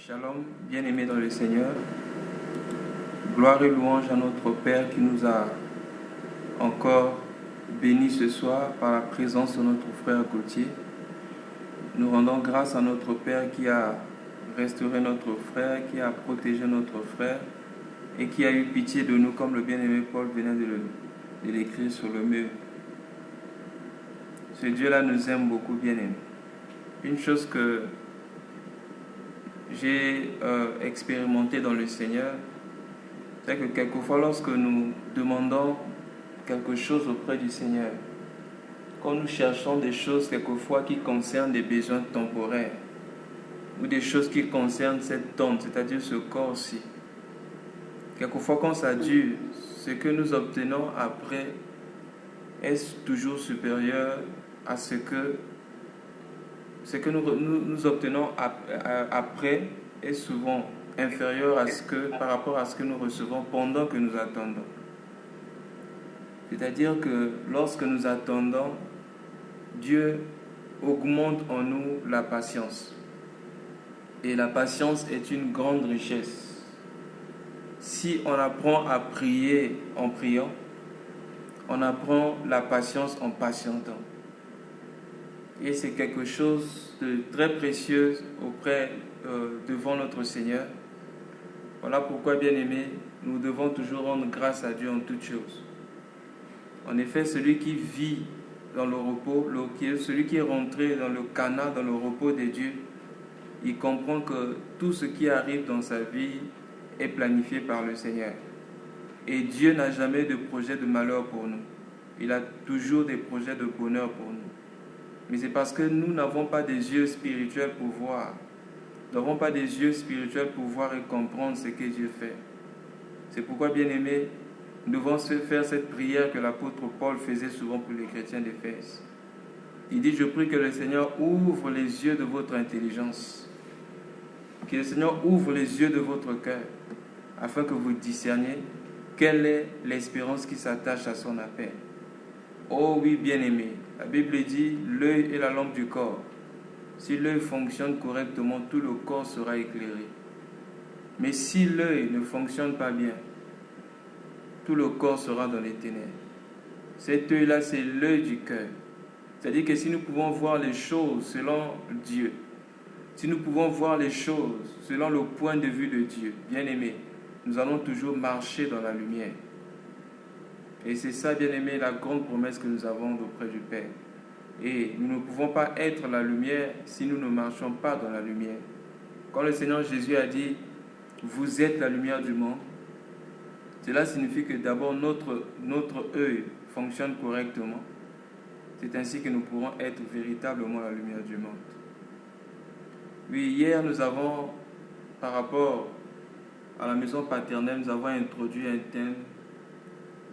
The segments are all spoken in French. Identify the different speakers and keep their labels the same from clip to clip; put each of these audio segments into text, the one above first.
Speaker 1: Shalom, bien-aimés dans le Seigneur. Gloire et louange à notre Père qui nous a encore bénis ce soir par la présence de notre frère Gauthier. Nous rendons grâce à notre Père qui a restauré notre frère, qui a protégé notre frère et qui a eu pitié de nous comme le bien-aimé Paul venait de l'écrire sur le mur. Ce Dieu-là nous aime beaucoup, bien-aimés. Une chose que j'ai expérimenté dans le Seigneur, c'est que quelquefois lorsque nous demandons quelque chose auprès du Seigneur, quand nous cherchons des choses quelquefois qui concernent des besoins temporaires ou des choses qui concernent cette tombe, c'est-à-dire ce corps-ci, quelquefois quand ça dure, ce que nous obtenons après est toujours supérieur à ce que nous obtenons après est souvent inférieur par rapport à ce que nous recevons pendant que nous attendons. C'est-à-dire que lorsque nous attendons, Dieu augmente en nous la patience. Et la patience est une grande richesse. Si on apprend à prier en priant, on apprend la patience en patientant. Et c'est quelque chose de très précieux devant notre Seigneur. Voilà pourquoi, bien-aimés, nous devons toujours rendre grâce à Dieu en toutes choses. En effet, celui qui vit dans le repos, celui qui est rentré dans le Cana, dans le repos de Dieu, il comprend que tout ce qui arrive dans sa vie est planifié par le Seigneur. Et Dieu n'a jamais de projet de malheur pour nous. Il a toujours des projets de bonheur pour nous. Mais c'est parce que nous n'avons pas des yeux spirituels pour voir. Nous n'avons pas des yeux spirituels pour voir et comprendre ce que Dieu fait. C'est pourquoi, bien-aimés, nous devons faire cette prière que l'apôtre Paul faisait souvent pour les chrétiens d'Éphèse. Il dit, je prie que le Seigneur ouvre les yeux de votre intelligence. Que le Seigneur ouvre les yeux de votre cœur, afin que vous discerniez quelle est l'espérance qui s'attache à son appel. Oh oui, bien-aimé, la Bible dit, l'œil est la lampe du corps. Si l'œil fonctionne correctement, tout le corps sera éclairé. Mais si l'œil ne fonctionne pas bien, tout le corps sera dans les ténèbres. Cet œil-là, c'est l'œil du cœur. C'est-à-dire que si nous pouvons voir les choses selon Dieu, si nous pouvons voir les choses selon le point de vue de Dieu, bien-aimé, nous allons toujours marcher dans la lumière. Et c'est ça, bien-aimé, la grande promesse que nous avons auprès du Père. Et nous ne pouvons pas être la lumière si nous ne marchons pas dans la lumière. Quand le Seigneur Jésus a dit « Vous êtes la lumière du monde », cela signifie que d'abord notre œil fonctionne correctement. C'est ainsi que nous pourrons être véritablement la lumière du monde. Oui, hier nous avons, par rapport à la maison paternelle, nous avons introduit un thème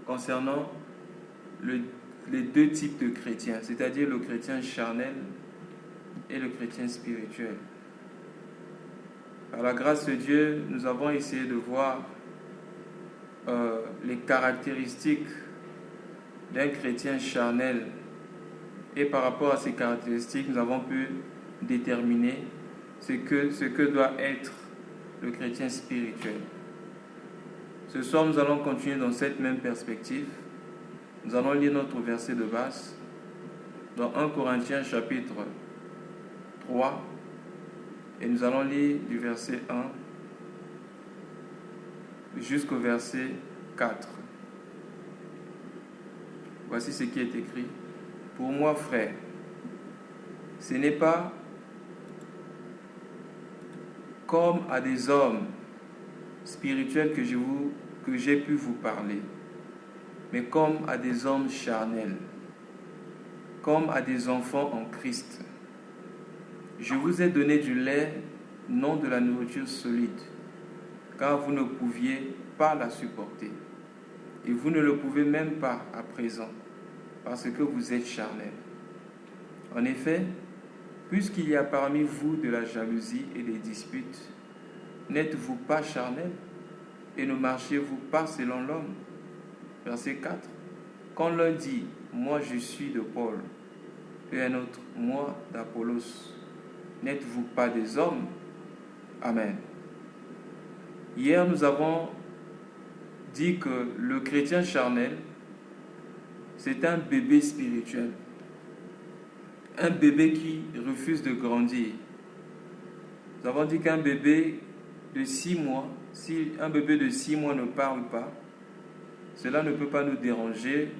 Speaker 1: concernant les deux types de chrétiens, c'est-à-dire le chrétien charnel et le chrétien spirituel. Par la grâce de Dieu, nous avons essayé de voir les caractéristiques d'un chrétien charnel, et par rapport à ces caractéristiques, nous avons pu déterminer ce que doit être le chrétien spirituel. Ce soir, nous allons continuer dans cette même perspective. Nous allons lire notre verset de base dans 1 Corinthiens chapitre 3 et nous allons lire du verset 1 jusqu'au verset 4. Voici ce qui est écrit. Pour moi, frère, ce n'est pas comme à des hommes spirituels que j'ai pu vous parler, mais comme à des hommes charnels, comme à des enfants en Christ. Je vous ai donné du lait, non de la nourriture solide, car vous ne pouviez pas la supporter. Et vous ne le pouvez même pas à présent, parce que vous êtes charnels. En effet, puisqu'il y a parmi vous de la jalousie et des disputes, n'êtes-vous pas charnels et ne marchez-vous pas selon l'homme? Verset 4. Quand l'un dit, moi je suis de Paul, et un autre, moi d'Apollos, n'êtes-vous pas des hommes? Amen. Hier, nous avons dit que le chrétien charnel, c'est un bébé spirituel. Un bébé qui refuse de grandir. Nous avons dit qu'un bébé de 6 mois, si un bébé de 6 mois ne parle pas, cela ne peut pas nous déranger.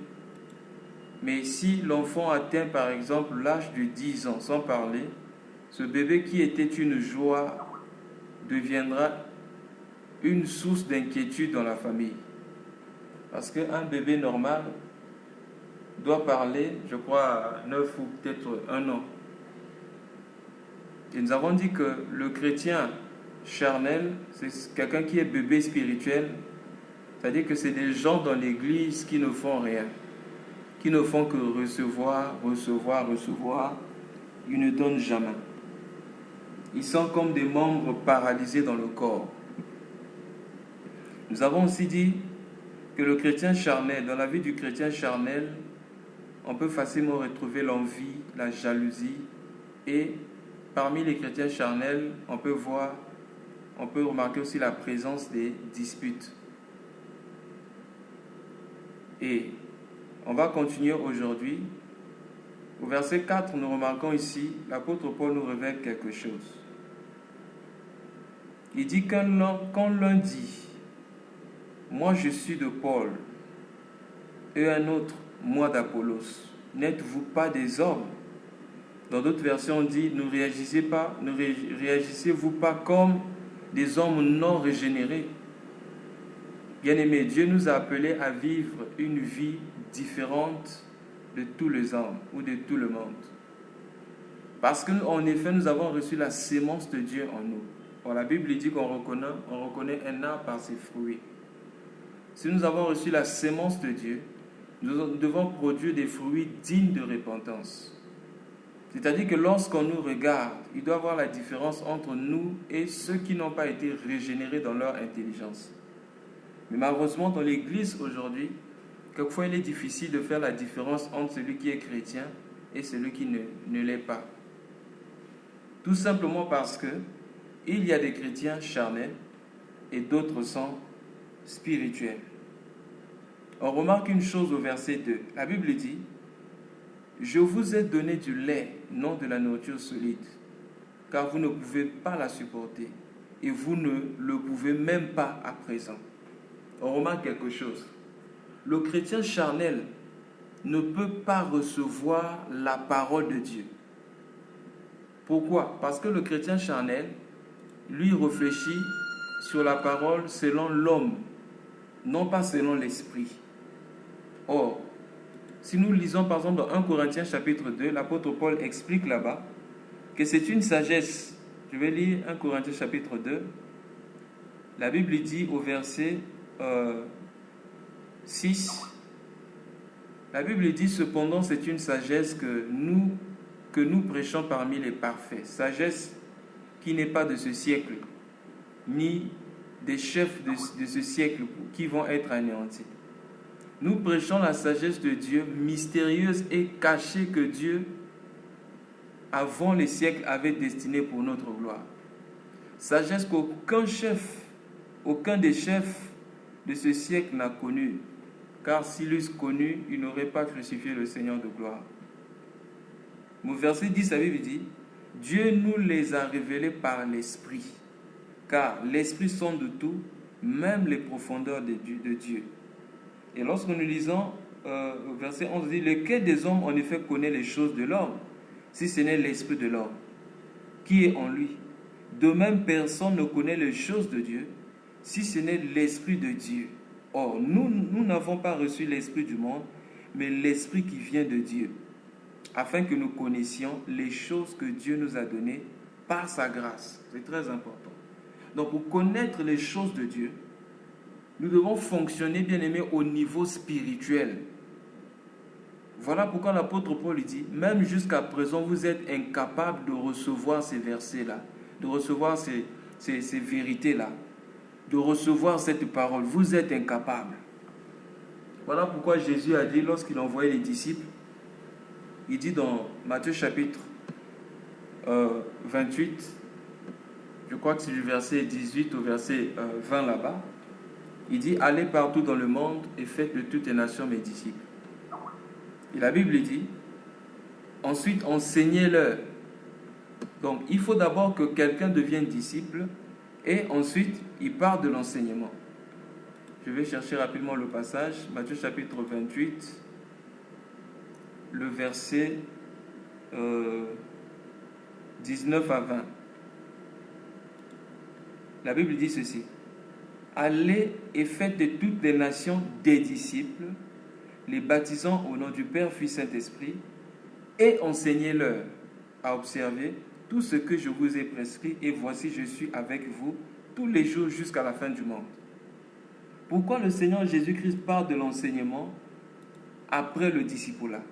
Speaker 1: Mais si l'enfant atteint par exemple l'âge de 10 ans sans parler, ce bébé qui était une joie deviendra une source d'inquiétude dans la famille. Parce qu'un bébé normal doit parler, je crois, à 9 ou peut-être 1 an. Et nous avons dit que le chrétien charnel, c'est quelqu'un qui est bébé spirituel, c'est-à-dire que c'est des gens dans l'église qui ne font rien, qui ne font que recevoir, ils ne donnent jamais. Ils sont comme des membres paralysés dans le corps. Nous avons aussi dit que le chrétien charnel, dans la vie du chrétien charnel, on peut facilement retrouver l'envie, la jalousie, et parmi les chrétiens charnels, on peut remarquer aussi la présence des disputes. Et on va continuer aujourd'hui. Au verset 4, nous remarquons ici, l'apôtre Paul nous révèle quelque chose. Il dit quand l'un dit, moi je suis de Paul, et un autre, moi d'Apollos, n'êtes-vous pas des hommes? Dans d'autres versions, on dit, ne réagissez-vous pas comme des hommes non régénérés? Bien-aimés, Dieu nous a appelés à vivre une vie différente de tous les hommes ou de tout le monde. Parce qu'en effet, nous avons reçu la sémence de Dieu en nous. Or, la Bible dit qu'on reconnaît un arbre par ses fruits. Si nous avons reçu la sémence de Dieu, nous devons produire des fruits dignes de repentance. C'est-à-dire que lorsqu'on nous regarde, il doit y avoir la différence entre nous et ceux qui n'ont pas été régénérés dans leur intelligence. Mais malheureusement, dans l'Église aujourd'hui, quelquefois il est difficile de faire la différence entre celui qui est chrétien et celui qui ne l'est pas. Tout simplement parce que il y a des chrétiens charnels et d'autres sont spirituels. On remarque une chose au verset 2. La Bible dit, « Je vous ai donné du lait, non de la nourriture solide, car vous ne pouvez pas la supporter, et vous ne le pouvez même pas à présent. » On remarque quelque chose. Le chrétien charnel ne peut pas recevoir la parole de Dieu. Pourquoi? Parce que le chrétien charnel, lui, réfléchit sur la parole selon l'homme, non pas selon l'esprit. Or, si nous lisons par exemple dans 1 Corinthiens chapitre 2, l'apôtre Paul explique là-bas que c'est une sagesse. Je vais lire 1 Corinthiens chapitre 2. La Bible dit au verset 6, la Bible dit cependant c'est une sagesse que nous prêchons parmi les parfaits. Sagesse qui n'est pas de ce siècle, ni des chefs de ce siècle qui vont être anéantis. Nous prêchons la sagesse de Dieu, mystérieuse et cachée que Dieu, avant les siècles, avait destinée pour notre gloire. Sagesse qu'aucun des chefs de ce siècle n'a connue, car s'il eût connu, il n'aurait pas crucifié le Seigneur de gloire. Au verset 10, la Bible dit, Dieu nous les a révélés par l'Esprit, car l'Esprit sonde tout, même les profondeurs de Dieu. Et lorsque nous lisons au verset 11, dit, lequel des hommes en effet connaît les choses de l'homme, si ce n'est l'Esprit de l'homme, qui est en lui. De même, personne ne connaît les choses de Dieu, si ce n'est l'Esprit de Dieu. Or, nous n'avons pas reçu l'Esprit du monde, mais l'Esprit qui vient de Dieu, afin que nous connaissions les choses que Dieu nous a données par sa grâce. C'est très important. Donc, pour connaître les choses de Dieu, nous devons fonctionner, bien aimé, au niveau spirituel. Voilà pourquoi l'apôtre Paul dit, même jusqu'à présent, vous êtes incapables de recevoir ces versets-là, de recevoir ces vérités-là, de recevoir cette parole. Vous êtes incapables. Voilà pourquoi Jésus a dit, lorsqu'il envoyait les disciples, il dit dans Matthieu chapitre 28, je crois que c'est du verset 18 au verset 20 là-bas, il dit « Allez partout dans le monde et faites de toutes les nations mes disciples. » Et la Bible dit « Ensuite, enseignez-leur. » Donc, il faut d'abord que quelqu'un devienne disciple et ensuite, il part de l'enseignement. Je vais chercher rapidement le passage. Matthieu chapitre 28, le verset 19 à 20. La Bible dit ceci. Allez et faites de toutes les nations des disciples, les baptisant au nom du Père, Fils, Saint-Esprit, et enseignez-leur à observer tout ce que je vous ai prescrit, et voici je suis avec vous tous les jours jusqu'à la fin du monde. Pourquoi le Seigneur Jésus-Christ parle de l'enseignement après le discipulat?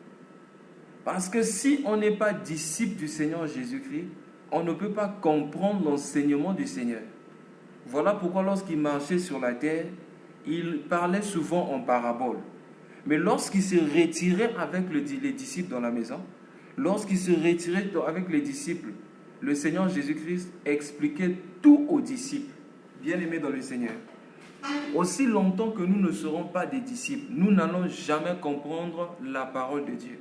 Speaker 1: Parce que si on n'est pas disciple du Seigneur Jésus-Christ, on ne peut pas comprendre l'enseignement du Seigneur. Voilà pourquoi lorsqu'il marchait sur la terre, il parlait souvent en parabole. Mais lorsqu'il se retirait avec les disciples dans la maison, lorsqu'il se retirait avec les disciples, le Seigneur Jésus-Christ expliquait tout aux disciples, bien-aimés dans le Seigneur. Aussi longtemps que nous ne serons pas des disciples, nous n'allons jamais comprendre la parole de Dieu.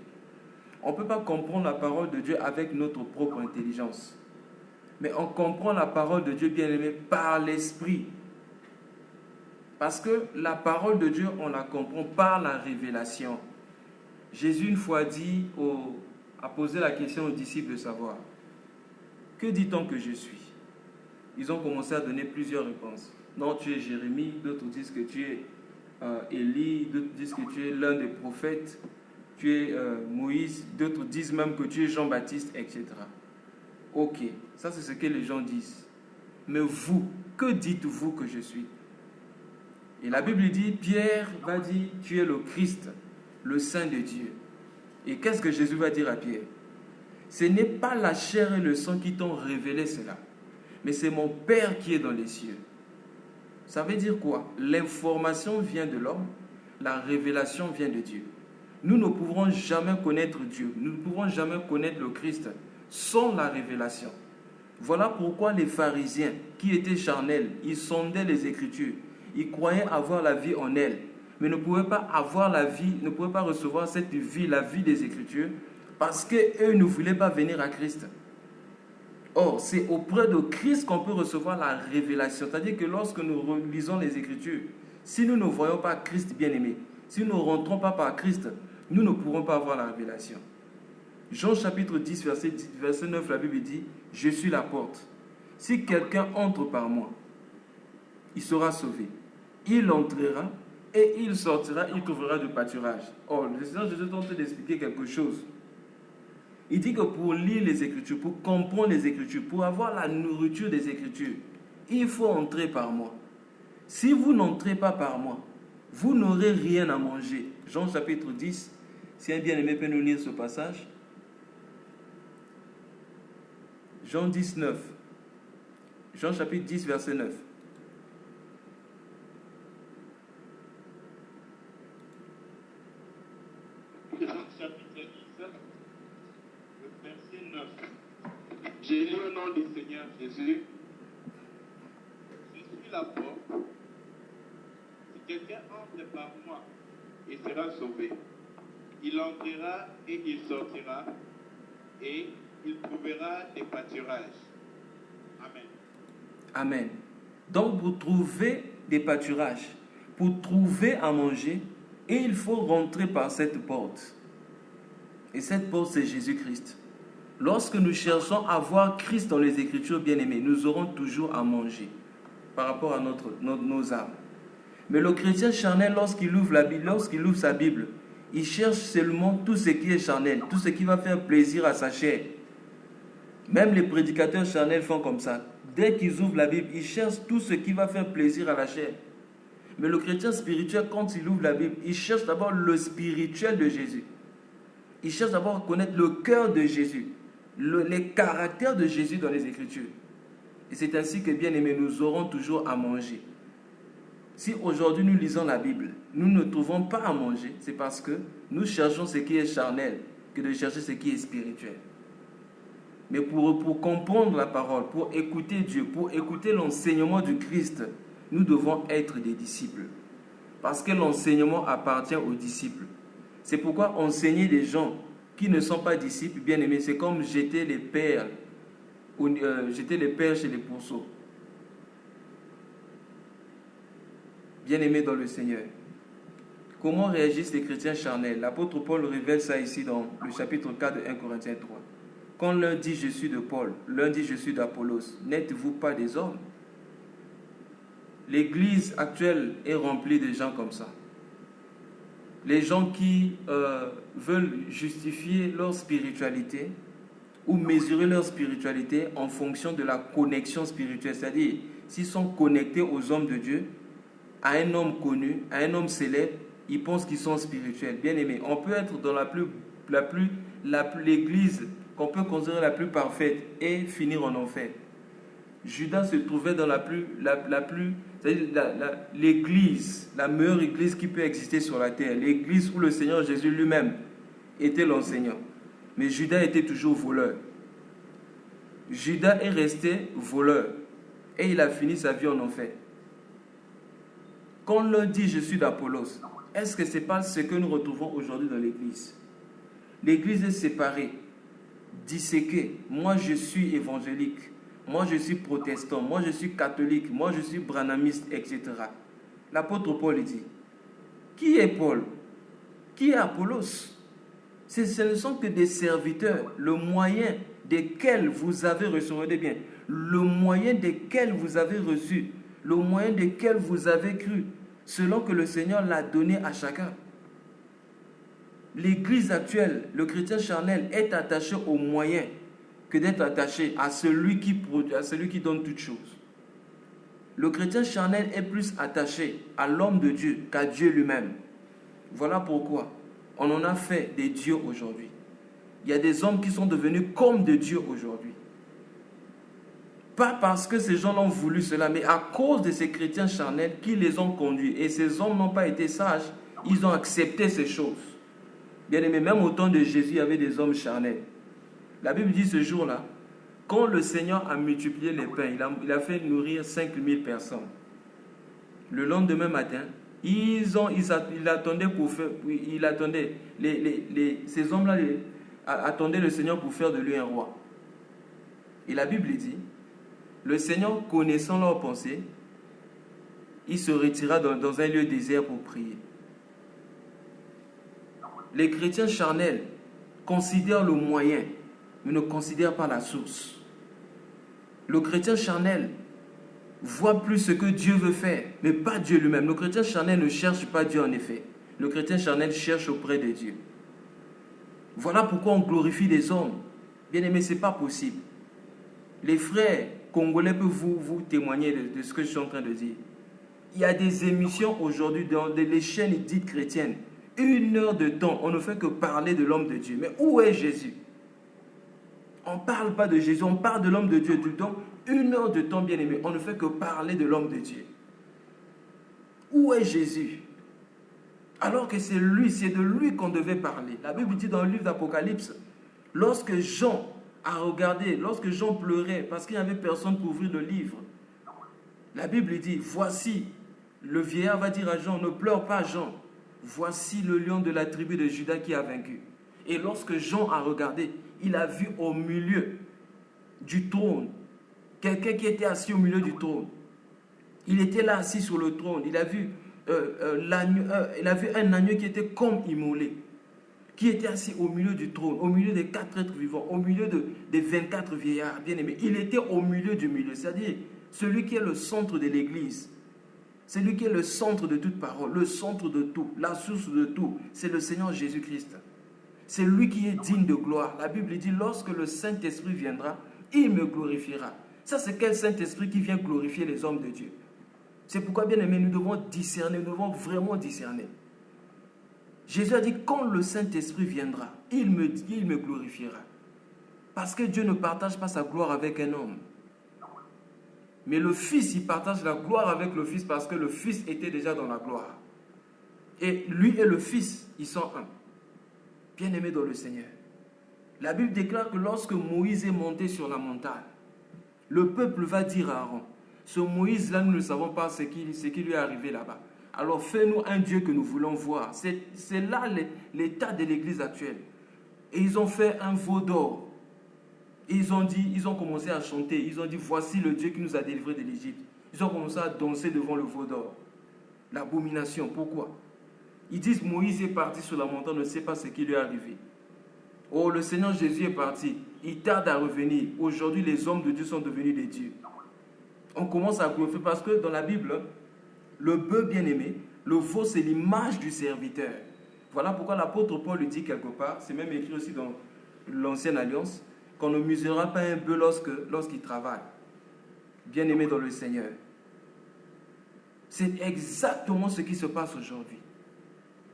Speaker 1: On ne peut pas comprendre la parole de Dieu avec notre propre intelligence. Mais on comprend la parole de Dieu, bien-aimé, par l'Esprit. Parce que la parole de Dieu, on la comprend par la révélation. Jésus, une fois a posé la question aux disciples de savoir, que dit-on que je suis? Ils ont commencé à donner plusieurs réponses. Non, tu es Jérémie, d'autres disent que tu es Élie, d'autres disent que tu es l'un des prophètes, tu es Moïse, d'autres disent même que tu es Jean-Baptiste, etc. Ok, ça c'est ce que les gens disent. Mais vous, que dites-vous que je suis? Et la Bible dit, Pierre va dire, tu es le Christ, le Saint de Dieu. Et qu'est-ce que Jésus va dire à Pierre? Ce n'est pas la chair et le sang qui t'ont révélé cela, mais c'est mon Père qui est dans les cieux. Ça veut dire quoi? L'information vient de l'homme, la révélation vient de Dieu. Nous ne pourrons jamais connaître Dieu, nous ne pourrons jamais connaître le Christ sans la révélation. Voilà pourquoi les pharisiens, qui étaient charnels, ils sondaient les Écritures, ils croyaient avoir la vie en elles, mais ne pouvaient pas avoir la vie, ne pouvaient pas recevoir cette vie, la vie des Écritures, parce qu'eux ne voulaient pas venir à Christ. Or, c'est auprès de Christ qu'on peut recevoir la révélation. C'est-à-dire que lorsque nous lisons les Écritures, si nous ne voyons pas Christ bien-aimé, si nous ne rentrons pas par Christ, nous ne pourrons pas avoir la révélation. Jean chapitre 10, verset 9, la Bible dit « Je suis la porte. Si quelqu'un entre par moi, il sera sauvé. Il entrera et il sortira, il trouvera du pâturage. » Or, le Seigneur Jésus est en train d'expliquer quelque chose. Il dit que pour lire les Écritures, pour comprendre les Écritures, pour avoir la nourriture des Écritures, il faut entrer par moi. Si vous n'entrez pas par moi, vous n'aurez rien à manger. Jean chapitre 10, si un bien-aimé peut nous lire ce passage. Jean 19. Jean chapitre 10, verset 9.
Speaker 2: Jean chapitre 10, le verset 9. J'ai lu au nom du Seigneur Jésus. Je suis la porte. Si quelqu'un entre par moi, il sera sauvé. Il entrera et il sortira et il trouvera des pâturages. Amen.
Speaker 1: Amen. Donc, pour trouver des pâturages, pour trouver à manger, et il faut rentrer par cette porte. Et cette porte, c'est Jésus-Christ. Lorsque nous cherchons à voir Christ dans les Écritures, bien-aimés, nous aurons toujours à manger par rapport à nos âmes. Mais le chrétien charnel, lorsqu'il ouvre la Bible, lorsqu'il ouvre sa Bible, il cherche seulement tout ce qui est charnel, tout ce qui va faire plaisir à sa chair. Même les prédicateurs charnels font comme ça. Dès qu'ils ouvrent la Bible, ils cherchent tout ce qui va faire plaisir à la chair. Mais le chrétien spirituel, quand il ouvre la Bible, il cherche d'abord le spirituel de Jésus. Il cherche d'abord à connaître le cœur de Jésus, les caractères de Jésus dans les Écritures. Et c'est ainsi que, bien aimés, nous aurons toujours à manger. Si aujourd'hui nous lisons la Bible, nous ne trouvons pas à manger, c'est parce que nous cherchons ce qui est charnel que de chercher ce qui est spirituel. Mais pour comprendre la parole, pour écouter Dieu, pour écouter l'enseignement du Christ, nous devons être des disciples. Parce que l'enseignement appartient aux disciples. C'est pourquoi enseigner des gens qui ne sont pas disciples, bien aimés, c'est comme jeter les perles chez les pourceaux. Bien aimés dans le Seigneur. Comment réagissent les chrétiens charnels? L'apôtre Paul révèle ça ici dans le chapitre 4 de 1 Corinthiens 3. Quand l'un dit je suis de Paul, l'un dit je suis d'Apollos, n'êtes-vous pas des hommes? L'église actuelle est remplie de gens comme ça. Les gens qui veulent justifier leur spiritualité ou mesurer leur spiritualité en fonction de la connexion spirituelle. C'est-à-dire, s'ils sont connectés aux hommes de Dieu, à un homme connu, à un homme célèbre, ils pensent qu'ils sont spirituels. Bien aimés, on peut être dans l'église qu'on peut considérer la plus parfaite et finir en enfer. Judas se trouvait dans l'église, la meilleure église qui peut exister sur la terre, l'église où le Seigneur Jésus lui-même était l'enseignant. Mais Judas était toujours voleur. Judas est resté voleur et il a fini sa vie en enfer. Quand l'un dit je suis d'Apollos, est-ce que ce n'est pas ce que nous retrouvons aujourd'hui dans l'église? L'église est séparée, disséquée. Moi je suis évangélique, moi je suis protestant, moi je suis catholique, moi je suis branhamiste, etc. L'apôtre Paul dit, qui est Paul? Qui est Apollos? Ce ne sont que des serviteurs, le moyen desquels vous avez reçu, regardez bien, le moyen desquels vous avez reçu, le moyen desquels vous avez cru, selon que le Seigneur l'a donné à chacun. L'église actuelle, le chrétien charnel, est attaché aux moyens que d'être attaché à celui qui produit, à celui qui donne toutes choses. Le chrétien charnel est plus attaché à l'homme de Dieu qu'à Dieu lui-même. Voilà pourquoi on en a fait des dieux aujourd'hui. Il y a des hommes qui sont devenus comme des dieux aujourd'hui. Pas parce que ces gens ont voulu cela, mais à cause de ces chrétiens charnels qui les ont conduits. Et ces hommes n'ont pas été sages, ils ont accepté ces choses. Bien aimé, même au temps de Jésus, il y avait des hommes charnels. La Bible dit ce jour-là, quand le Seigneur a multiplié les pains, il a fait nourrir 5000 personnes. Le lendemain matin, ces hommes-là attendaient le Seigneur pour faire de lui un roi. Et la Bible dit, le Seigneur, connaissant leurs pensées, il se retira dans un lieu désert pour prier. Les chrétiens charnels considèrent le moyen, mais ne considèrent pas la source. Le chrétien charnel voit plus ce que Dieu veut faire, mais pas Dieu lui-même. Le chrétien charnel ne cherche pas Dieu en effet. Le chrétien charnel cherche auprès de Dieu. Voilà pourquoi on glorifie les hommes. Bien aimé, ce n'est pas possible. Les frères congolais peuvent vous témoigner de ce que je suis en train de dire. Il y a des émissions aujourd'hui dans les chaînes dites chrétiennes. 1 heure de temps, on ne fait que parler de l'homme de Dieu. Mais où est Jésus? On ne parle pas de Jésus, on parle de l'homme de Dieu. Donc, 1 heure de temps, bien aimé, on ne fait que parler de l'homme de Dieu. Où est Jésus? Alors que c'est de lui qu'on devait parler. La Bible dit dans le livre d'Apocalypse, lorsque Jean a regardé, lorsque Jean pleurait parce qu'il n'y avait personne pour ouvrir le livre, la Bible dit, voici, le vieillard va dire à Jean, ne pleure pas Jean, voici le lion de la tribu de Juda qui a vaincu. Et lorsque Jean a regardé, il a vu au milieu du trône, quelqu'un qui était assis au milieu du trône. Il était là assis sur le trône, il a vu un agneau qui était comme immolé, qui était assis au milieu du trône, au milieu des 4 êtres vivants, au milieu des 24 vieillards, bien aimés. Il était au milieu du milieu, c'est-à-dire celui qui est le centre de l'église, celui qui est le centre de toute parole, le centre de tout, la source de tout, c'est le Seigneur Jésus-Christ. C'est lui qui est digne de gloire. La Bible dit, lorsque le Saint-Esprit viendra, il me glorifiera. Ça, c'est quel Saint-Esprit qui vient glorifier les hommes de Dieu? C'est pourquoi, bien aimé, nous devons discerner, nous devons vraiment discerner. Jésus a dit, quand le Saint-Esprit viendra, il me glorifiera. Parce que Dieu ne partage pas sa gloire avec un homme. Mais le Fils, il partage la gloire avec le Fils parce que le Fils était déjà dans la gloire. Et lui et le Fils, ils sont un. Bien-aimés dans le Seigneur. La Bible déclare que lorsque Moïse est monté sur la montagne, le peuple va dire à Aaron, ce Moïse-là, nous ne savons pas ce qui lui est arrivé là-bas. Alors fais-nous un Dieu que nous voulons voir. C'est là l'état de l'église actuelle. Et ils ont fait un veau d'or. Et ils ont commencé à chanter. Ils ont dit, voici le Dieu qui nous a délivrés de l'Égypte. Ils ont commencé à danser devant le veau d'or. L'abomination, pourquoi? Ils disent, Moïse est parti sur la montagne, on ne sait pas ce qui lui est arrivé. Oh, le Seigneur Jésus est parti. Il tarde à revenir. Aujourd'hui, les hommes de Dieu sont devenus des dieux. On commence à glorifier parce que dans la Bible, le bœuf bien-aimé, le veau, c'est l'image du serviteur. Voilà pourquoi l'apôtre Paul le dit quelque part, c'est même écrit aussi dans l'Ancienne Alliance, qu'on ne muselera pas un bœuf lorsqu'il travaille. Bien-aimé dans le Seigneur. C'est exactement ce qui se passe aujourd'hui.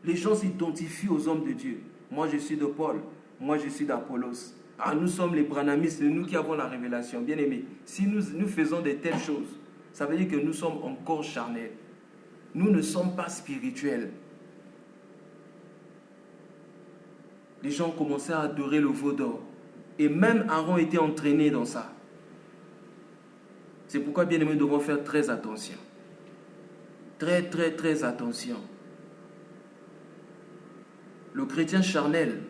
Speaker 1: Les gens s'identifient aux hommes de Dieu. Moi, je suis de Paul. Moi, je suis d'Apollos. Ah, nous sommes les branhamistes, nous qui avons la révélation. Bien-aimés, si nous faisons de telles choses, ça veut dire que nous sommes encore charnels. Nous ne sommes pas spirituels. Les gens ont commencé à adorer le veau d'or. Et même Aaron était entraîné dans ça. C'est pourquoi, bien-aimés, nous devons faire très attention. Très, très, très attention. Le chrétien charnel,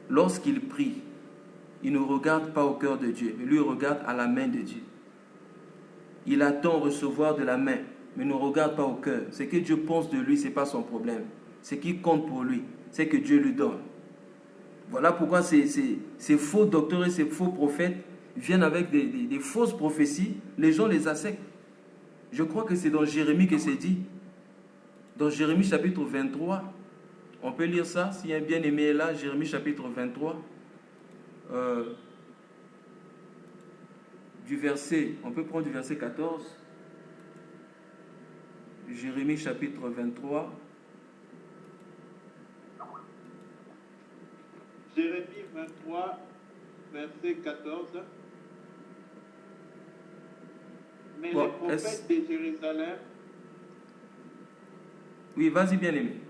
Speaker 1: lorsqu'il prie, il ne regarde pas au cœur de Dieu, mais lui regarde à la main de Dieu. Il attend recevoir de la main, mais ne regarde pas au cœur. Ce que Dieu pense de lui, ce n'est pas son problème. Ce qui compte pour lui, c'est que Dieu lui donne. Voilà pourquoi ces faux docteurs et ces faux prophètes viennent avec des fausses prophéties. Les gens les acceptent. Je crois que c'est dans Jérémie que c'est dit. Dans Jérémie chapitre 23, on peut lire ça, s'il y a un bien-aimé là, Jérémie chapitre 23, on peut prendre du verset 14, Jérémie chapitre 23.
Speaker 2: Jérémie 23, verset 14. Mais
Speaker 1: Bon,
Speaker 2: les prophètes de Jérusalem...
Speaker 1: Oui, vas-y bien-aimé.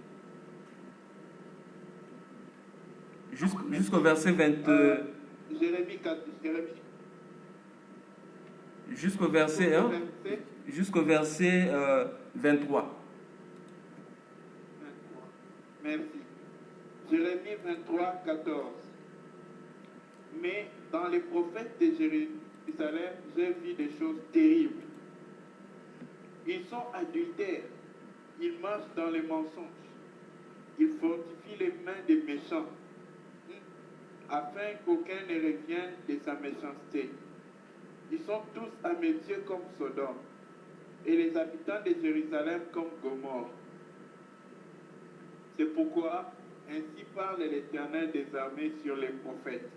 Speaker 1: Jusqu'au verset 20...
Speaker 2: Jérémie 4,
Speaker 1: jusqu'au verset 1, jusqu'au verset 23.
Speaker 2: Merci. Jérémie 23, 14. Mais dans les prophètes de Jérusalem, j'ai vu des choses terribles. Ils sont adultères. Ils marchent dans les mensonges. Ils fortifient les mains des méchants, afin qu'aucun ne revienne de sa méchanceté. Ils sont tous à mes yeux comme Sodome, et les habitants de Jérusalem comme Gomorrhe. C'est pourquoi, ainsi parle l'Éternel des armées sur les prophètes.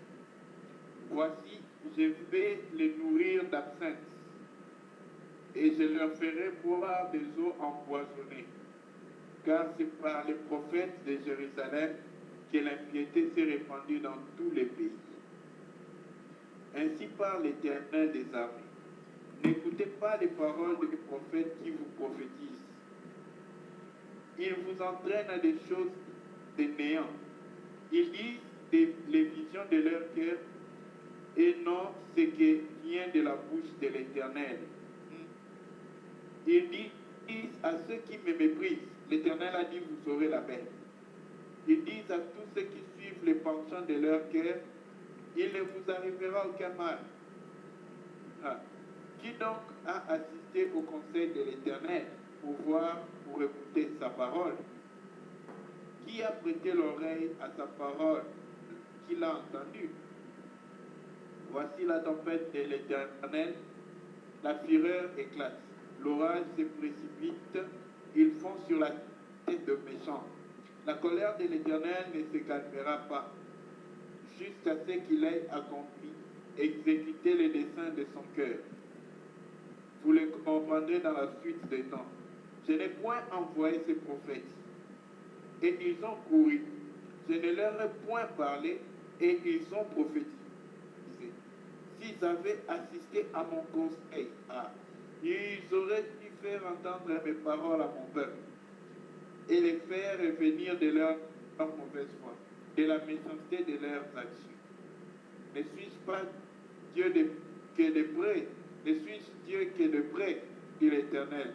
Speaker 2: Voici, je vais les nourrir d'absinthe, et je leur ferai boire des eaux empoisonnées, car c'est par les prophètes de Jérusalem que l'impiété s'est répandue dans tous les pays. Ainsi parle l'Éternel des armées. N'écoutez pas les paroles des prophètes qui vous prophétisent. Ils vous entraînent à des choses de néant. Ils disent les visions de leur cœur et non ce qui vient de la bouche de l'Éternel. Ils disent à ceux qui me méprisent, l'Éternel a dit, vous aurez la paix. Ils disent à tous ceux qui suivent les penchants de leur cœur, il ne vous arrivera aucun mal. Qui donc a assisté au conseil de l'Éternel pour voir, pour écouter sa parole? Qui a prêté l'oreille à sa parole qu'il a entendue? Voici la tempête de l'Éternel, la fureur éclate, l'orage se précipite, ils font sur la tête de méchants. La colère de l'Éternel ne se calmera pas, jusqu'à ce qu'il ait accompli, exécuté les desseins de son cœur. Vous le comprendrez dans la suite des temps. Je n'ai point envoyé ces prophètes, et ils ont couru. Je ne leur ai point parlé, et ils ont prophétisé. S'ils avaient assisté à mon conseil, ils auraient dû faire entendre mes paroles à mon peuple, et les faire revenir de leur mauvaise foi. de la méchanceté de leurs actions. Ne suis-je pas Dieu qui est de près? Ne suis-je Dieu qui est de près, dit l'Éternel?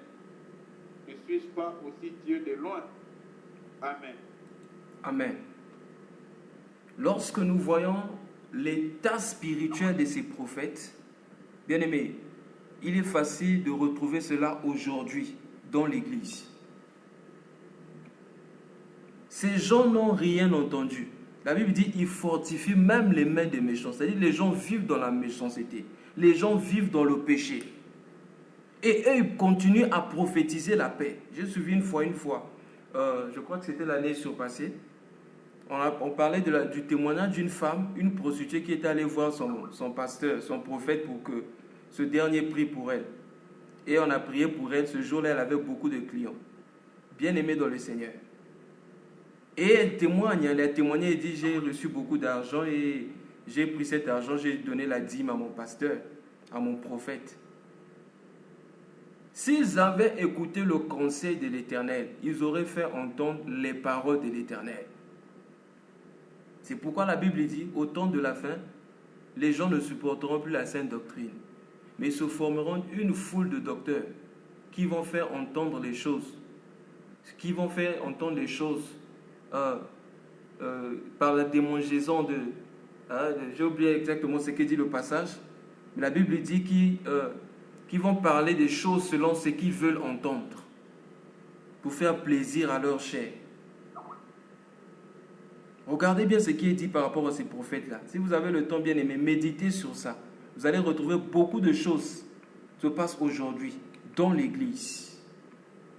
Speaker 2: Ne suis-je pas aussi Dieu de loin? Amen.
Speaker 1: Amen. Lorsque nous voyons l'état spirituel de ces prophètes, bien-aimés, il est facile de retrouver cela aujourd'hui dans l'Église. Ces gens n'ont rien entendu. La Bible dit qu'ils fortifient même les mains des méchants. C'est-à-dire les gens vivent dans la méchanceté. Les gens vivent dans le péché. Et eux, ils continuent à prophétiser la paix. J'ai suivi une fois, je crois que c'était l'année surpassée, on parlait du témoignage d'une femme, une prostituée qui était allée voir son pasteur, son prophète, pour que ce dernier prie pour elle. Et on a prié pour elle. Ce jour-là, elle avait beaucoup de clients, bien aimés dans le Seigneur. Et elle a témoigné et dit, j'ai reçu beaucoup d'argent et j'ai pris cet argent, j'ai donné la dîme à mon pasteur, à mon prophète. S'ils avaient écouté le conseil de l'Éternel, ils auraient fait entendre les paroles de l'Éternel. C'est pourquoi la Bible dit, au temps de la fin, les gens ne supporteront plus la sainte doctrine, mais se formeront une foule de docteurs qui vont faire entendre les choses, par la démangeaison j'ai oublié exactement ce que dit le passage, mais la Bible dit qu'ils vont parler des choses selon ce qu'ils veulent entendre, pour faire plaisir à leur chair. Regardez bien ce qui est dit par rapport à ces prophètes-là. Si vous avez le temps, bien aimé, méditez sur ça. Vous allez retrouver beaucoup de choses qui se passent aujourd'hui dans l'Église.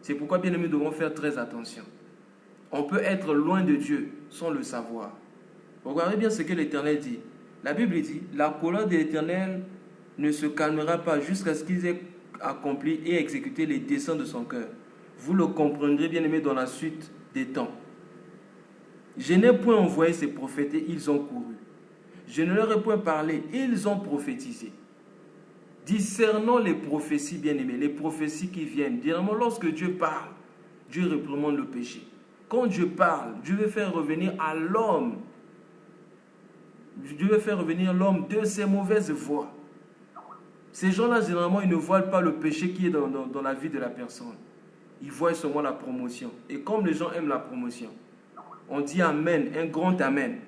Speaker 1: C'est pourquoi, bien aimé, nous devons faire très attention. On peut être loin de Dieu sans le savoir. Regardez bien ce que l'Éternel dit. La Bible dit, la colère de l'Éternel ne se calmera pas jusqu'à ce qu'il ait accompli et exécuté les desseins de son cœur. Vous le comprendrez, bien aimé, dans la suite des temps. Je n'ai point envoyé ces prophètes et ils ont couru. Je ne leur ai point parlé, ils ont prophétisé. Discernons les prophéties, bien-aimés, les prophéties qui viennent. Directement, lorsque Dieu parle, Dieu réprimande le péché. Quand Dieu parle, Dieu veut faire revenir à l'homme. Dieu veut faire revenir l'homme de ses mauvaises voies. Ces gens-là, généralement, ils ne voient pas le péché qui est dans la vie de la personne. Ils voient seulement la promotion. Et comme les gens aiment la promotion, on dit Amen, un grand Amen.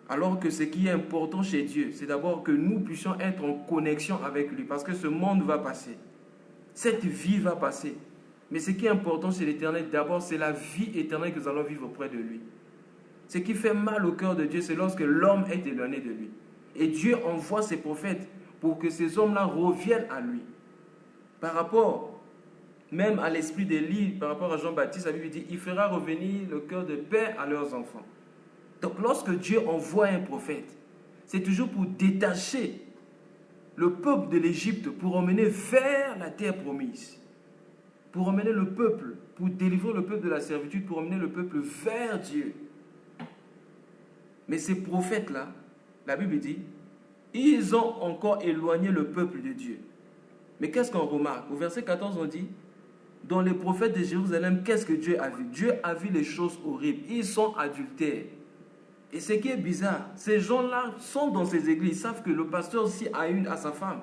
Speaker 1: Alors que ce qui est important chez Dieu, c'est d'abord que nous puissions être en connexion avec lui. Parce que ce monde va passer. Cette vie va passer. Mais ce qui est important chez l'Éternel, d'abord, c'est la vie éternelle que nous allons vivre auprès de lui. Ce qui fait mal au cœur de Dieu, c'est lorsque l'homme est éloigné de lui. Et Dieu envoie ses prophètes pour que ces hommes-là reviennent à lui. Par rapport même à l'esprit d'Élie, par rapport à Jean-Baptiste, la Bible dit, il fera revenir le cœur de père à leurs enfants. Donc lorsque Dieu envoie un prophète, c'est toujours pour détacher le peuple de l'Égypte, pour emmener vers la terre promise. Pour emmener le peuple, pour délivrer le peuple de la servitude, pour emmener le peuple vers Dieu. Mais ces prophètes-là, la Bible dit, ils ont encore éloigné le peuple de Dieu. Mais qu'est-ce qu'on remarque? Au verset 14, on dit, dans les prophètes de Jérusalem, qu'est-ce que Dieu a vu? Dieu a vu les choses horribles. Ils sont adultères. Et ce qui est bizarre, ces gens-là sont dans ces églises. Ils savent que le pasteur aussi a sa femme.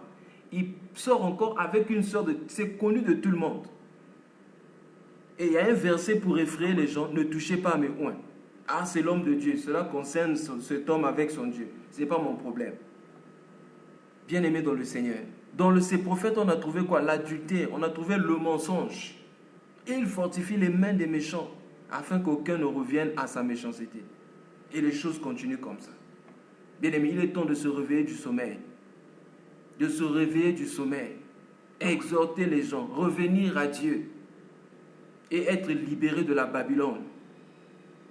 Speaker 1: Il sort encore avec une sœur. C'est connu de tout le monde. Et il y a un verset pour effrayer les gens. Ne touchez pas à mes oins. Ah, c'est l'homme de Dieu. Cela concerne cet homme avec son Dieu. Ce n'est pas mon problème. Bien-aimé dans le Seigneur. Dans ces prophètes, on a trouvé quoi? L'adultère. On a trouvé le mensonge. Et il fortifie les mains des méchants afin qu'aucun ne revienne à sa méchanceté. Et les choses continuent comme ça. Bien-aimé, il est temps de se réveiller du sommeil. De se réveiller du sommeil. Exhorter les gens. Revenir à Dieu. Et être libérés de la Babylone.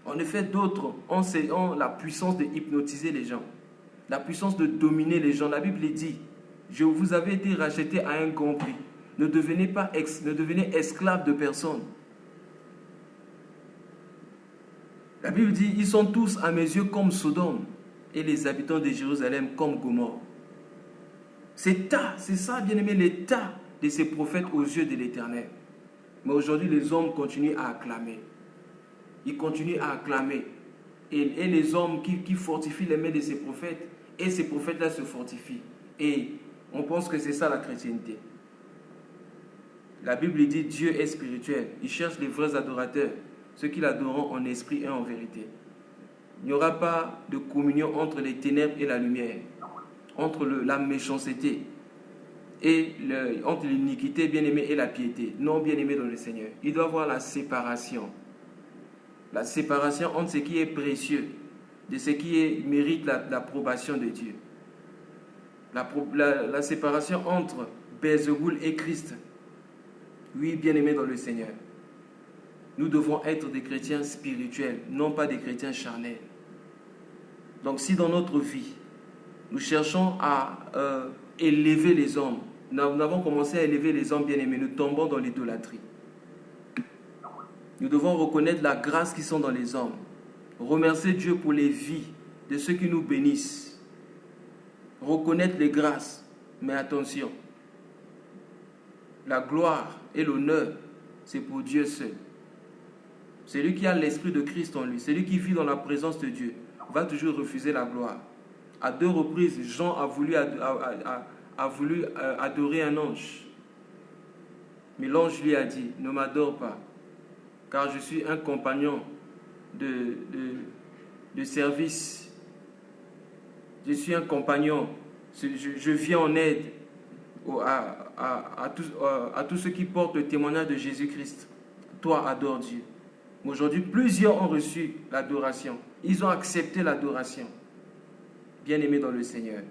Speaker 1: En effet, d'autres ont la puissance de hypnotiser les gens. La puissance de dominer les gens. La Bible dit, je vous avais été racheté à un grand prix. Ne devenez esclaves de personne. La Bible dit, ils sont tous à mes yeux comme Sodome et les habitants de Jérusalem comme Gomorrhe. C'est ça, bien-aimé, l'état de ces prophètes aux yeux de l'Éternel. Mais aujourd'hui, les hommes continuent à acclamer. Il continue à acclamer. Et les hommes qui fortifient les mains de ces prophètes, et ces prophètes-là se fortifient. Et on pense que c'est ça la chrétienté. La Bible dit Dieu est spirituel. Il cherche les vrais adorateurs, ceux qui l'adoreront en esprit et en vérité. Il n'y aura pas de communion entre les ténèbres et la lumière, entre la méchanceté et entre l'iniquité, bien-aimé, et la piété. Non, bien-aimé dans le Seigneur. Il doit y avoir la séparation. La séparation entre ce qui est précieux, de ce qui mérite l'approbation de Dieu. La séparation entre Belzéboul et Christ. Oui, bien-aimé dans le Seigneur. Nous devons être des chrétiens spirituels, non pas des chrétiens charnels. Donc si dans notre vie, nous cherchons à élever les hommes, nous avons commencé à élever les hommes bien-aimés, nous tombons dans l'idolâtrie. Nous devons reconnaître la grâce qui sont dans les hommes. Remercier Dieu pour les vies de ceux qui nous bénissent. Reconnaître les grâces, mais attention, la gloire et l'honneur, c'est pour Dieu seul. Celui qui a l'esprit de Christ en lui, celui qui vit dans la présence de Dieu, va toujours refuser la gloire. À 2 reprises, Jean a voulu adorer un ange. Mais l'ange lui a dit, ne m'adore pas, car je suis un compagnon de service. Je suis un compagnon. Je viens en aide à tous ceux qui portent le témoignage de Jésus-Christ. Toi, adore Dieu. Aujourd'hui, plusieurs ont reçu l'adoration. Ils ont accepté l'adoration. Bien-aimés dans le Seigneur,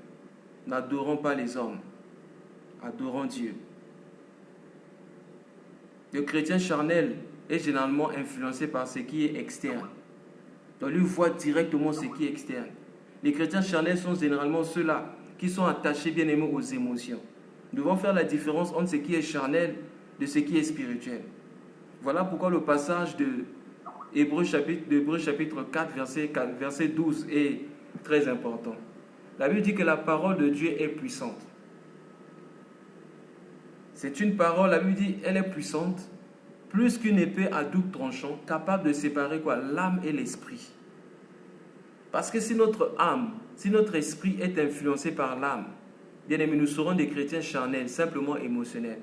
Speaker 1: n'adorons pas les hommes, adorons Dieu. Le chrétien charnel est généralement influencé par ce qui est externe. Donc lui voit directement ce qui est externe. Les chrétiens charnels sont généralement ceux-là qui sont attachés, bien-aimés, aux émotions. Nous devons faire la différence entre ce qui est charnel de ce qui est spirituel. Voilà pourquoi le passage de Hébreux chapitre 4, verset 12 est très important. La Bible dit que la parole de Dieu est puissante. C'est une parole, la Bible dit, elle est puissante, plus qu'une épée à double tranchant, capable de séparer quoi? L'âme et l'esprit. Parce que si notre âme, si notre esprit est influencé par l'âme, bien aimé, nous serons des chrétiens charnels, simplement émotionnels.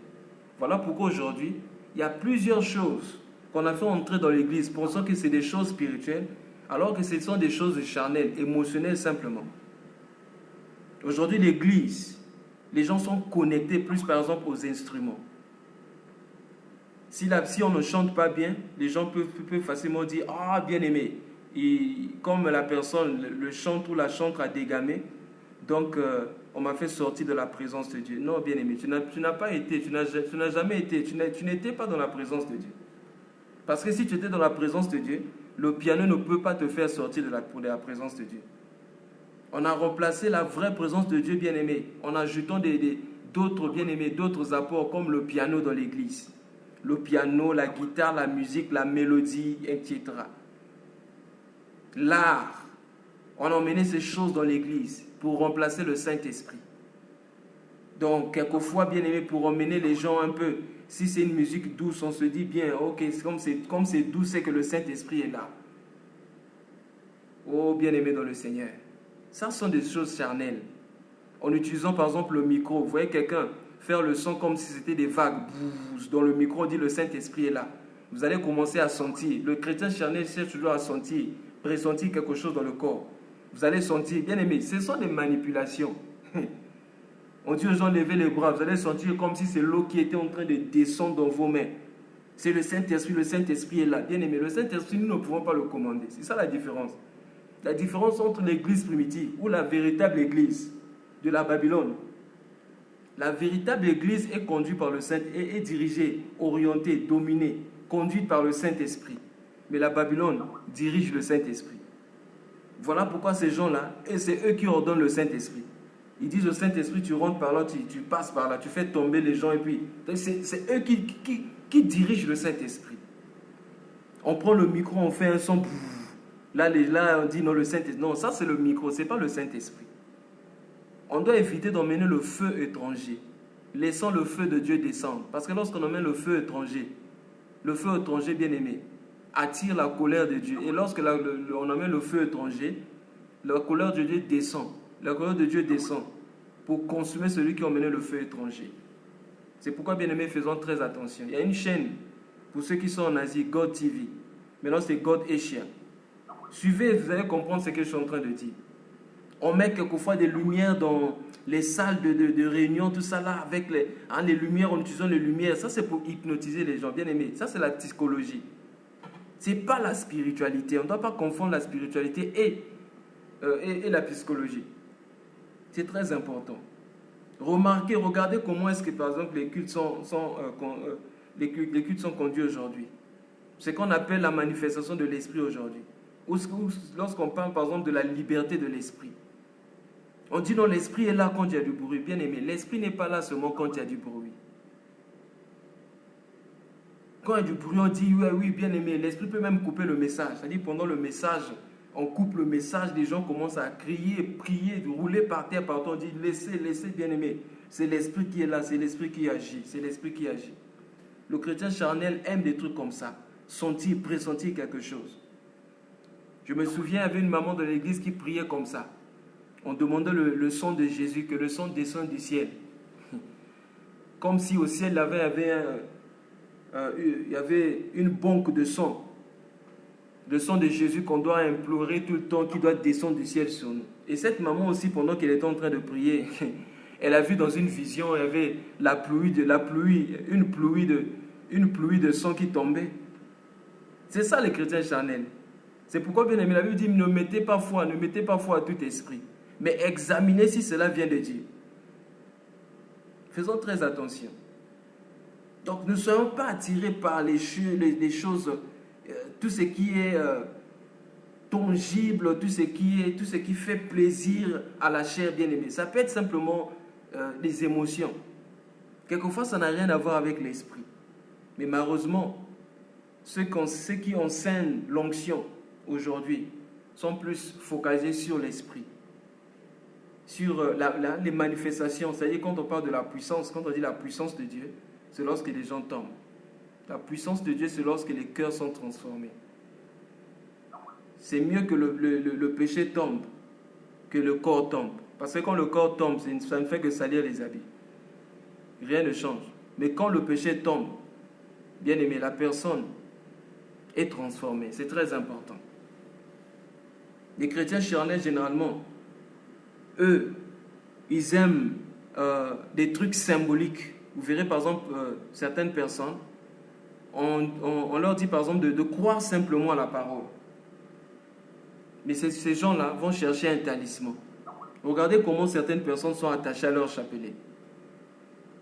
Speaker 1: Voilà pourquoi aujourd'hui, il y a plusieurs choses qu'on a fait entrer dans l'église, pensant que c'est des choses spirituelles, alors que ce sont des choses charnelles, émotionnelles simplement. Aujourd'hui, l'église, les gens sont connectés plus par exemple aux instruments. Si on ne chante pas bien, les gens peuvent facilement dire « Ah, bien aimé !» Comme la personne, le chantre ou la chantre a dégamé, donc on m'a fait sortir de la présence de Dieu. Non, bien aimé, tu n'as pas été, tu n'as jamais été, tu n'étais pas dans la présence de Dieu. Parce que si tu étais dans la présence de Dieu, le piano ne peut pas te faire sortir de la présence de Dieu. On a remplacé la vraie présence de Dieu, bien-aimé, en ajoutant d'autres bien-aimés, d'autres apports comme le piano dans l'église. Le piano, la guitare, la musique, la mélodie, etc. L'art. On a emmené ces choses dans l'église pour remplacer le Saint-Esprit. Donc, quelquefois, bien-aimé, pour emmener les gens un peu, si c'est une musique douce, on se dit bien, ok, comme c'est doux, c'est que le Saint-Esprit est là. Oh, bien-aimé dans le Seigneur. Ça sont des choses charnelles. En utilisant par exemple le micro, vous voyez quelqu'un faire le son comme si c'était des vagues. Dans le micro, on dit le Saint-Esprit est là. Vous allez commencer à sentir. Le chrétien charnel cherche toujours à sentir, pressentir quelque chose dans le corps. Vous allez sentir, bien aimé, ce sont des manipulations. On dit aux gens, levez les bras. Vous allez sentir comme si c'est l'eau qui était en train de descendre dans vos mains. C'est le Saint-Esprit est là. Bien aimé, le Saint-Esprit, nous ne pouvons pas le commander. C'est ça la différence. La différence entre l'église primitive ou la véritable église de la Babylone. La véritable église est conduite par le Saint-Esprit, est dirigée, orientée, dominée, conduite par le Saint-Esprit. Mais la Babylone dirige le Saint-Esprit. Voilà pourquoi ces gens-là, et c'est eux qui ordonnent le Saint-Esprit. Ils disent au Saint-Esprit, tu rentres par là, tu passes par là, tu fais tomber les gens et puis... C'est eux qui dirigent le Saint-Esprit. On prend le micro, on fait un son... Là, on dit non, le Saint-Esprit. Non, ça c'est le micro, ce n'est pas le Saint-Esprit. On doit éviter d'emmener le feu étranger. Laissons le feu de Dieu descendre. Parce que lorsqu'on emmène le feu étranger bien aimé, attire la colère de Dieu. Et lorsque on amène le feu étranger, la colère de Dieu descend. La colère de Dieu descend pour consumer celui qui a emmené le feu étranger. C'est pourquoi, bien aimés, faisons très attention. Il y a une chaîne, pour ceux qui sont en Asie, God TV. Maintenant, c'est God Asia. Suivez, vous allez comprendre ce que je suis en train de dire. On met quelquefois des lumières dans les salles de réunion, tout ça là, avec les lumières, en utilisant les lumières. Ça, c'est pour hypnotiser les gens, bien aimés. Ça, c'est la psychologie. Ce n'est pas la spiritualité. On ne doit pas confondre la spiritualité et la psychologie. C'est très important. Remarquez, regardez comment est-ce que, par exemple, les cultes les cultes sont conduits aujourd'hui. C'est ce qu'on appelle la manifestation de l'esprit aujourd'hui. Ou lorsqu'on parle, par exemple, de la liberté de l'esprit. On dit non, l'esprit est là quand il y a du bruit. Bien aimé, l'esprit n'est pas là seulement quand il y a du bruit. Quand il y a du bruit, on dit oui, bien aimé, l'esprit peut même couper le message. C'est-à-dire pendant le message, on coupe le message, les gens commencent à crier, prier, rouler par terre, partout. On dit laissez, bien aimé. C'est l'esprit qui est là, c'est l'esprit qui agit, c'est l'esprit qui agit. Le chrétien charnel aime des trucs comme ça, sentir, pressentir quelque chose. Je me souviens, il y avait une maman de l'église qui priait comme ça. On demandait le sang de Jésus, que le sang descende du ciel. Comme si au ciel, il y avait une banque de sang. Le sang de Jésus qu'on doit implorer tout le temps, qui doit descendre du ciel sur nous. Et cette maman aussi, pendant qu'elle était en train de prier, elle a vu dans une vision, il y avait une pluie de sang qui tombait. C'est ça les chrétiens charnels. C'est pourquoi, bien aimé, la Bible dit, ne mettez pas foi à tout esprit, mais examinez si cela vient de Dieu. Faisons très attention. Donc, ne soyons pas attirés par les choses, tout ce qui est tangible, tout ce qui fait plaisir à la chair bien-aimée. Ça peut être simplement des émotions. Quelquefois, ça n'a rien à voir avec l'esprit. Mais malheureusement, ceux qui enseignent l'onction aujourd'hui sont plus focalisés sur l'esprit, sur les manifestations. C'est-à-dire, quand on parle de la puissance, quand on dit la puissance de Dieu, c'est lorsque les gens tombent. La puissance de Dieu, c'est lorsque les cœurs sont transformés. C'est mieux que le péché tombe, que le corps tombe. Parce que quand le corps tombe, ça ne fait que salir les habits. Rien ne change. Mais quand le péché tombe, bien aimé, la personne est transformée. C'est très important. Les chrétiens charnels, généralement, eux, ils aiment des trucs symboliques. Vous verrez, par exemple, certaines personnes, on leur dit, par exemple, de croire simplement à la parole. Mais ces gens-là vont chercher un talisman. Regardez comment certaines personnes sont attachées à leur chapelet.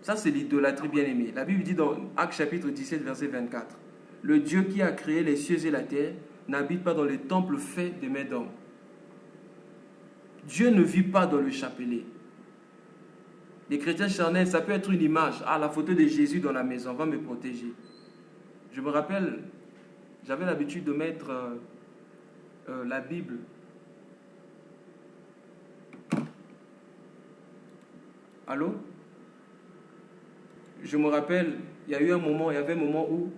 Speaker 1: Ça, c'est l'idolâtrie bien-aimée. La Bible dit dans Actes chapitre 17, verset 24, « Le Dieu qui a créé les cieux et la terre n'habite pas dans les temples faits de mains d'hommes. » Dieu ne vit pas dans le chapelet. Les chrétiens charnels, ça peut être une image. Ah, la photo de Jésus dans la maison va me protéger. Je me rappelle, j'avais l'habitude de mettre la Bible. Allô? Je me rappelle, il y avait un moment où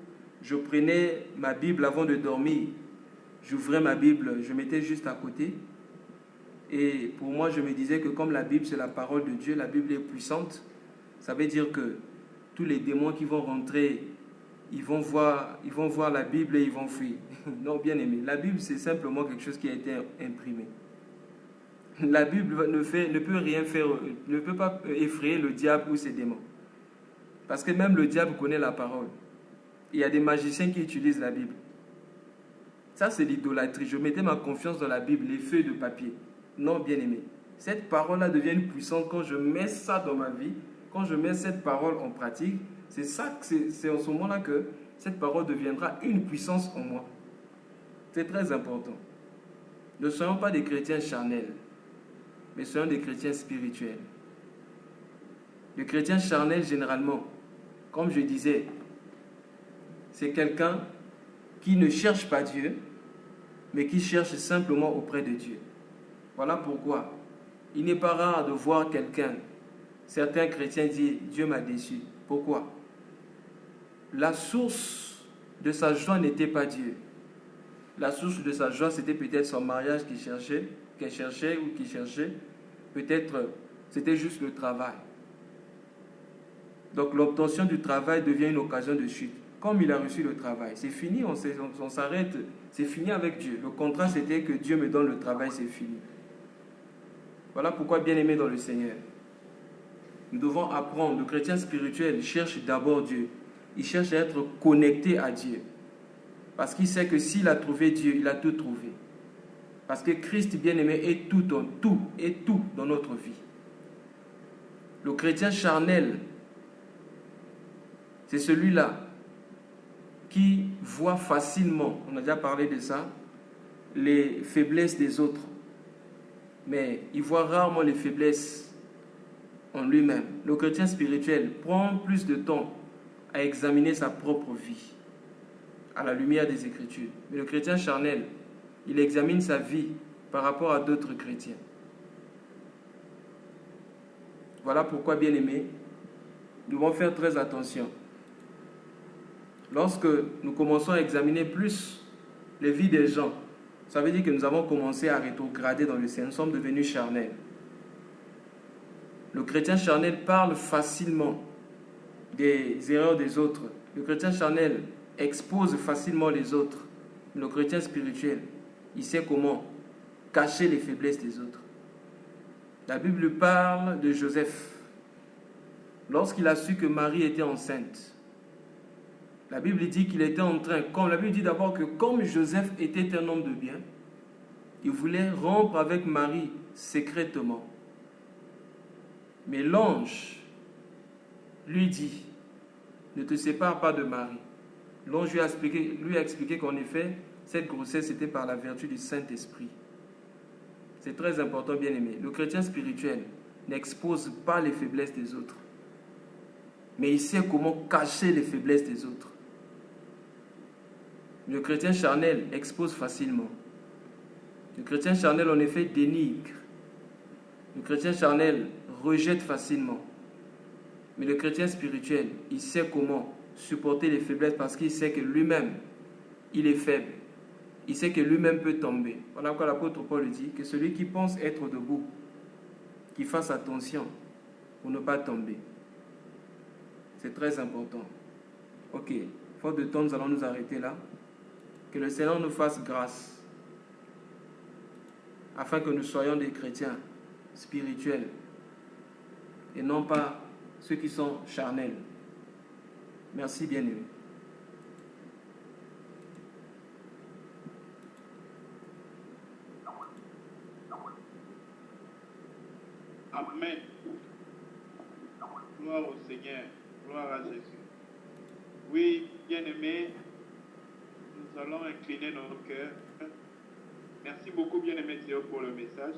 Speaker 1: je prenais ma Bible avant de dormir. J'ouvrais ma Bible, je mettais juste à côté. Et pour moi, je me disais que comme la Bible, c'est la parole de Dieu, la Bible est puissante, ça veut dire que tous les démons qui vont rentrer, ils vont voir la Bible et ils vont fuir. Non, bien aimé, la Bible, c'est simplement quelque chose qui a été imprimé. La Bible ne peut rien faire, ne peut pas effrayer le diable ou ses démons. Parce que même le diable connaît la parole. Il y a des magiciens qui utilisent la Bible. Ça, c'est l'idolâtrie. Je mettais ma confiance dans la Bible, les feuilles de papier. Non, bien aimé. Cette parole-là devient puissante quand je mets ça dans ma vie, quand je mets cette parole en pratique. C'est en ce moment-là que cette parole deviendra une puissance en moi. C'est très important. Ne soyons pas des chrétiens charnels, mais soyons des chrétiens spirituels. Le chrétien charnel, généralement, comme je disais, c'est quelqu'un qui ne cherche pas Dieu, mais qui cherche simplement auprès de Dieu. Voilà pourquoi il n'est pas rare de voir quelqu'un, certains chrétiens dire « Dieu m'a déçu ». Pourquoi? La source de sa joie n'était pas Dieu, La source de sa joie, c'était peut-être son mariage qu'elle cherchait ou qu'il cherchait. Peut-être c'était juste le travail. Donc l'obtention du travail devient une occasion de chute. Comme il a reçu le travail, c'est fini, on s'arrête, c'est fini avec Dieu. Le contrat, c'était que Dieu me donne le travail, c'est fini. Voilà pourquoi, bien-aimés dans le Seigneur, nous devons apprendre. Le chrétien spirituel cherche d'abord Dieu. Il cherche à être connecté à Dieu. Parce qu'il sait que s'il a trouvé Dieu, il a tout trouvé. Parce que Christ, bien-aimé, est tout dans notre vie. Le chrétien charnel, c'est celui-là qui voit facilement, on a déjà parlé de ça, les faiblesses des autres. Mais il voit rarement les faiblesses en lui-même. Le chrétien spirituel prend plus de temps à examiner sa propre vie à la lumière des Écritures. Mais le chrétien charnel, il examine sa vie par rapport à d'autres chrétiens. Voilà pourquoi, bien-aimés, nous devons faire très attention. Lorsque nous commençons à examiner plus les vies des gens, ça veut dire que nous avons commencé à rétrograder dans le Seigneur. Nous sommes devenus charnels. Le chrétien charnel parle facilement des erreurs des autres. Le chrétien charnel expose facilement les autres. Le chrétien spirituel, il sait comment cacher les faiblesses des autres. La Bible parle de Joseph. Lorsqu'il a su que Marie était enceinte, la Bible dit qu'il était en train, comme la Bible dit d'abord que comme Joseph était un homme de bien, il voulait rompre avec Marie secrètement. Mais l'ange lui dit, ne te sépare pas de Marie. L'ange lui a expliqué qu'en effet, cette grossesse était par la vertu du Saint-Esprit. C'est très important, bien-aimé. Le chrétien spirituel n'expose pas les faiblesses des autres, mais il sait comment cacher les faiblesses des autres. Le chrétien charnel expose facilement. Le chrétien charnel, en effet, dénigre. Le chrétien charnel rejette facilement. Mais le chrétien spirituel, il sait comment supporter les faiblesses parce qu'il sait que lui-même, il est faible. Il sait que lui-même peut tomber. Voilà pourquoi l'apôtre Paul dit que celui qui pense être debout, qu'il fasse attention pour ne pas tomber. C'est très important. Ok, faute de temps, nous allons nous arrêter là. Que le Seigneur nous fasse grâce afin que nous soyons des chrétiens spirituels et non pas ceux qui sont charnels. Merci, bien-aimés.
Speaker 2: Amen. Gloire au Seigneur. Gloire à Jésus. Oui, bien-aimés, nous allons incliner nos cœurs. Merci beaucoup, bien-aimé Théo, pour le message.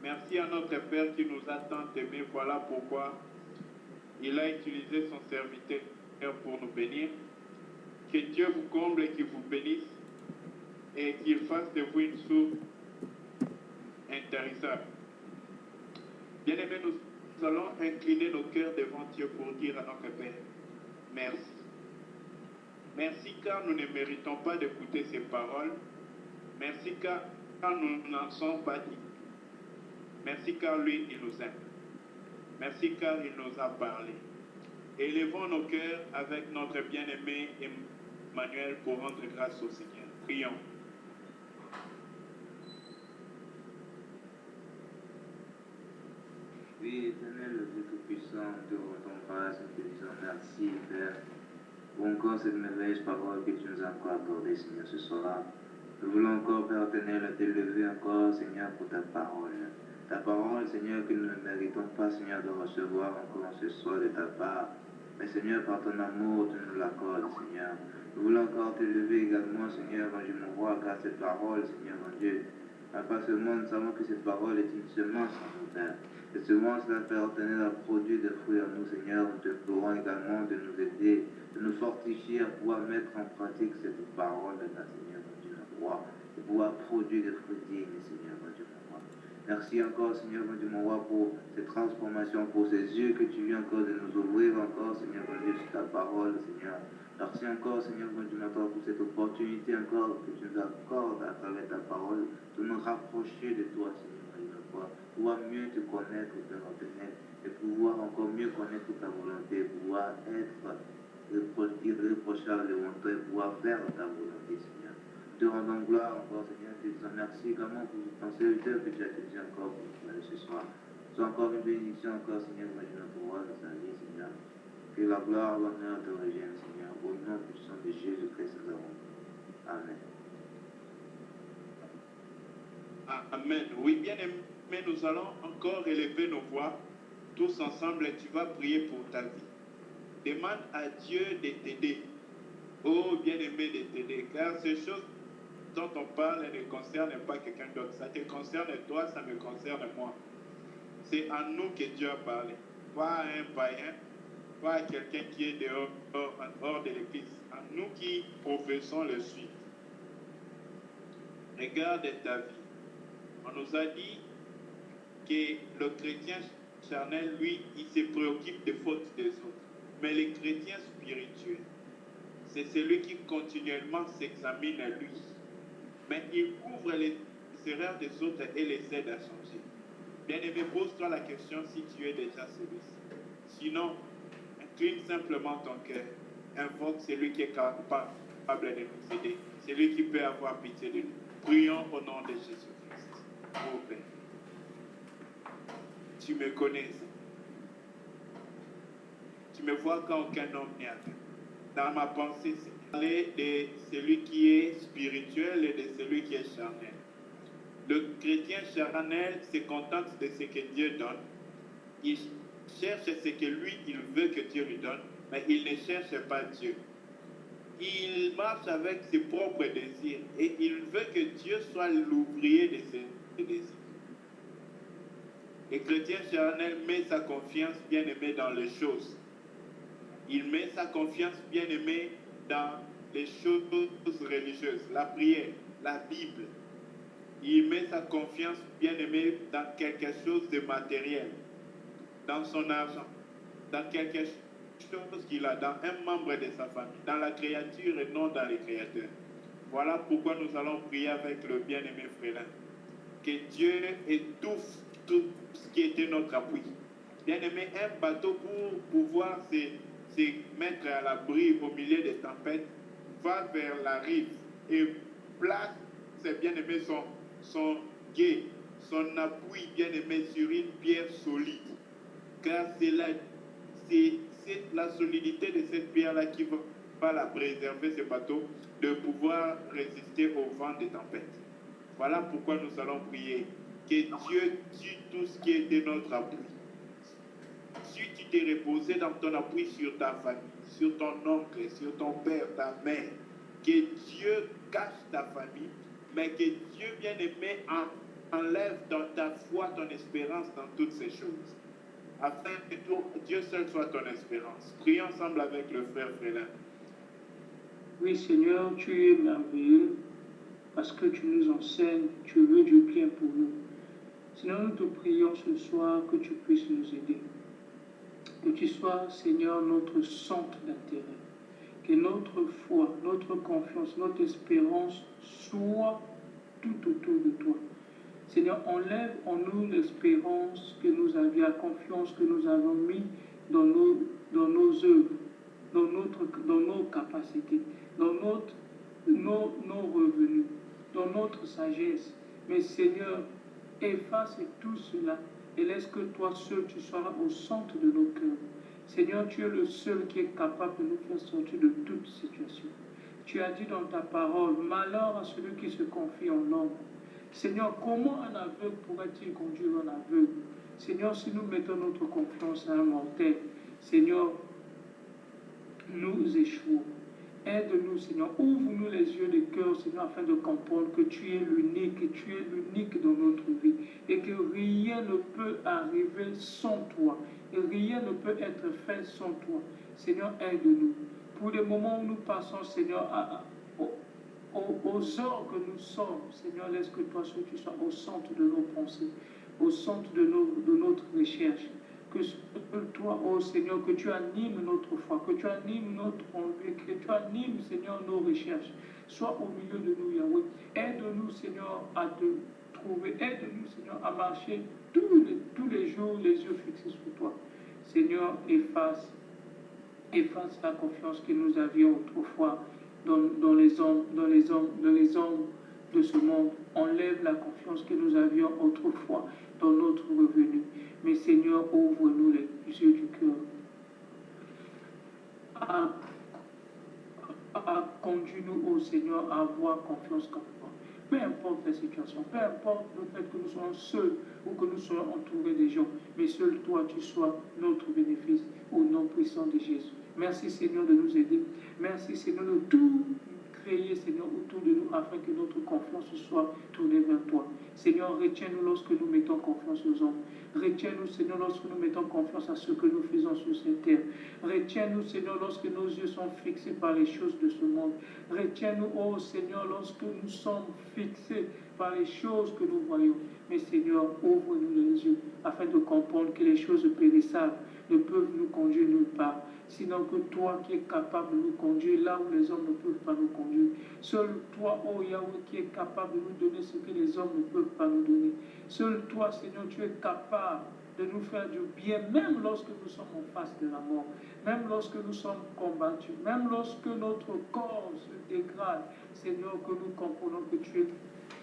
Speaker 2: Merci à notre Père qui nous a tant aimés. Voilà pourquoi il a utilisé son serviteur pour nous bénir. Que Dieu vous comble et qu'il vous bénisse et qu'il fasse de vous une source intarissable. Bien-aimés, nous allons incliner nos cœurs devant Dieu pour dire à notre Père, merci. Merci car nous ne méritons pas d'écouter ces paroles. Merci car nous n'en sommes pas dignes. Merci car lui, il nous aime. Merci car il nous a parlé. Élevons nos cœurs avec notre bien-aimé Emmanuel pour rendre grâce au Seigneur. Prions.
Speaker 3: Oui, Éternel, le Dieu Tout-Puissant, nous te rendons grâce, nous te disons merci, Père, pour encore cette merveilleuse parole que tu nous as encore accordée, Seigneur, ce soir. Nous voulons encore, Père éternel, t'élever encore, Seigneur, pour ta parole. Ta parole, Seigneur, que nous ne méritons pas, Seigneur, de recevoir encore ce soir de ta part. Mais, Seigneur, par ton amour, tu nous l'accordes, Seigneur. Nous voulons encore t'élever également, Seigneur, mon Dieu, mon roi, car cette parole, Seigneur, mon Dieu, afin seulement nous savons que cette parole est une semence en nous, Père. Cette semence, la Père éternel, a produit des fruits en nous, Seigneur. Nous te implorons également de nous aider, de nous fortifier à pouvoir mettre en pratique cette parole de ta Seigneur, mon Dieu, mon roi, de pouvoir produire des fruits dignes, Seigneur, mon Dieu, mon roi. Merci encore, Seigneur, mon Dieu, mon roi, pour cette transformation, pour ces yeux que tu viens encore de nous ouvrir encore, Seigneur, mon Dieu, sur ta parole, Seigneur. Merci encore, Seigneur, mon Dieu, pour cette opportunité encore que tu nous accordes à travers ta parole, de nous rapprocher de toi, Seigneur, mon Dieu, pouvoir mieux te connaître, Père éternel, et pouvoir encore mieux connaître ta volonté, pouvoir être irréprochable devant toi et pouvoir faire ta volonté, Seigneur. Te rendons gloire encore, Seigneur, te disons merci également pour ton serviteur que tu as utilisé encore pour nous parler ce soir. Sois encore une bénédiction encore, Seigneur, mon Dieu, notre roi dans sa vie, Seigneur. Que la gloire, l'honneur te reviennent, Seigneur, au nom puissant de Jésus-Christ, nous avons. Amen.
Speaker 2: Amen. Oui, bien aimé, nous allons encore élever nos voix tous ensemble et tu vas prier pour ta vie. Demande à Dieu de t'aider. Oh, bien-aimé, de t'aider. Car ces choses dont on parle ne concernent pas quelqu'un d'autre. Ça te concerne toi, ça me concerne moi. C'est à nous que Dieu a parlé. Pas à un païen, pas à quelqu'un qui est hors de l'église. À nous qui professons le suivre. Regarde ta vie. On nous a dit que le chrétien charnel, lui, il se préoccupe des fautes des autres. Mais le chrétien spirituel, c'est celui qui continuellement s'examine à lui. Mais il couvre les erreurs des autres et les aide à changer. Bien-aimé, pose-toi la question si tu es déjà celui-ci. Sinon, incline simplement ton cœur. Invoque celui qui est capable de nous aider. Celui qui peut avoir pitié de nous. Prions au nom de Jésus-Christ. Oh Père, tu me connais. Tu me vois quand aucun homme n'est à toi. Dans ma pensée, c'est parler de celui qui est spirituel et de celui qui est charnel. Le chrétien charnel se contente de ce que Dieu donne. Il cherche ce que lui, il veut que Dieu lui donne, mais il ne cherche pas Dieu. Il marche avec ses propres désirs et il veut que Dieu soit l'ouvrier de ses désirs. Le chrétien charnel met sa confiance, bien-aimé, dans les choses. Il met sa confiance, bien-aimé, dans les choses religieuses, la prière, la Bible. Il met sa confiance, bien-aimé, dans quelque chose de matériel, dans son argent, dans quelque chose qu'il a, dans un membre de sa famille, dans la créature et non dans le Créateur. Voilà pourquoi nous allons prier avec le bien-aimé frère. Que Dieu étouffe tout ce qui était notre appui. Bien-aimé, un bateau pour pouvoir se mettre à l'abri au milieu des tempêtes va vers la rive et place, bien-aimé, son guet, son appui, bien-aimé, sur une pierre solide. Car c'est la solidité de cette pierre-là qui va la préserver, ce bateau, de pouvoir résister au vent des tempêtes. Voilà pourquoi nous allons prier. Que Dieu tue tout ce qui était notre appui. Si tu t'es reposé dans ton appui sur ta famille, sur ton oncle, sur ton père, ta mère, que Dieu cache ta famille, mais que Dieu, bien-aimé, enlève dans ta foi ton espérance dans toutes ces choses. Afin que Dieu seul soit ton espérance. Prions ensemble avec le frère Frélin.
Speaker 4: Oui, Seigneur, tu es merveilleux parce que tu nous enseignes, tu veux du bien pour nous. Seigneur, nous te prions ce soir que tu puisses nous aider. Que tu sois, Seigneur, notre centre d'intérêt. Que notre foi, notre confiance, notre espérance soit tout autour de toi. Seigneur, enlève en nous l'espérance que nous avions, la confiance que nous avons mis dans nos œuvres, dans nos capacités, dans nos revenus, dans notre sagesse. Mais Seigneur, efface tout cela et laisse que toi seul tu sois au centre de nos cœurs. Seigneur, tu es le seul qui est capable de nous faire sortir de toute situation. Tu as dit dans ta parole, malheur à celui qui se confie en l'homme. Seigneur, comment un aveugle pourrait-il conduire un aveugle? Seigneur, si nous mettons notre confiance à un mortel, Seigneur, nous échouons. Aide-nous, Seigneur. Ouvre-nous les yeux du cœur, Seigneur, afin de comprendre que tu es l'unique, et tu es l'unique dans notre vie. Et que rien ne peut arriver sans toi. Et rien ne peut être fait sans toi. Seigneur, aide-nous. Pour les moments où nous passons, Seigneur, aux heures que nous sommes, Seigneur, laisse que toi, tu sois au centre de nos pensées, au centre de notre recherche. que toi, oh Seigneur, que tu animes notre foi, que tu animes notre envie, que tu animes, Seigneur, nos recherches. Sois au milieu de nous, Yahweh. Aide-nous, Seigneur, à te trouver. Aide-nous, Seigneur, à marcher tous les jours, les yeux fixés sur toi. Seigneur, efface la confiance que nous avions autrefois dans les hommes de ce monde. Enlève la confiance que nous avions autrefois dans notre revenu. Mais Seigneur, ouvre-nous les yeux du cœur. Conduis-nous, ô Seigneur, à avoir confiance en toi. Peu importe la situation, peu importe le fait que nous soyons seuls ou que nous soyons entourés des gens, mais seul toi, tu sois notre bénéfice au nom puissant de Jésus. Merci Seigneur de nous aider. Merci Seigneur de tout créer, Seigneur, autour de nous afin que notre confiance soit tournée vers toi. Seigneur, retiens-nous lorsque nous mettons confiance aux hommes. Retiens-nous, Seigneur, lorsque nous mettons confiance à ce que nous faisons sur cette terre. Retiens-nous, Seigneur, lorsque nos yeux sont fixés par les choses de ce monde. Retiens-nous, oh Seigneur, lorsque nous sommes fixés par les choses que nous voyons. Mais Seigneur, ouvre-nous les yeux afin de comprendre que les choses périssables ne peuvent nous conduire nulle part. Sinon que toi qui es capable de nous conduire là où les hommes ne peuvent pas nous conduire. Seul toi, oh Yahweh, qui es capable de nous donner ce que les hommes ne peuvent pas nous donner. Seul toi, Seigneur, tu es capable de nous faire du bien, même lorsque nous sommes en face de la mort, même lorsque nous sommes combattus, même lorsque notre corps se dégrade. Seigneur, que nous comprenons que tu es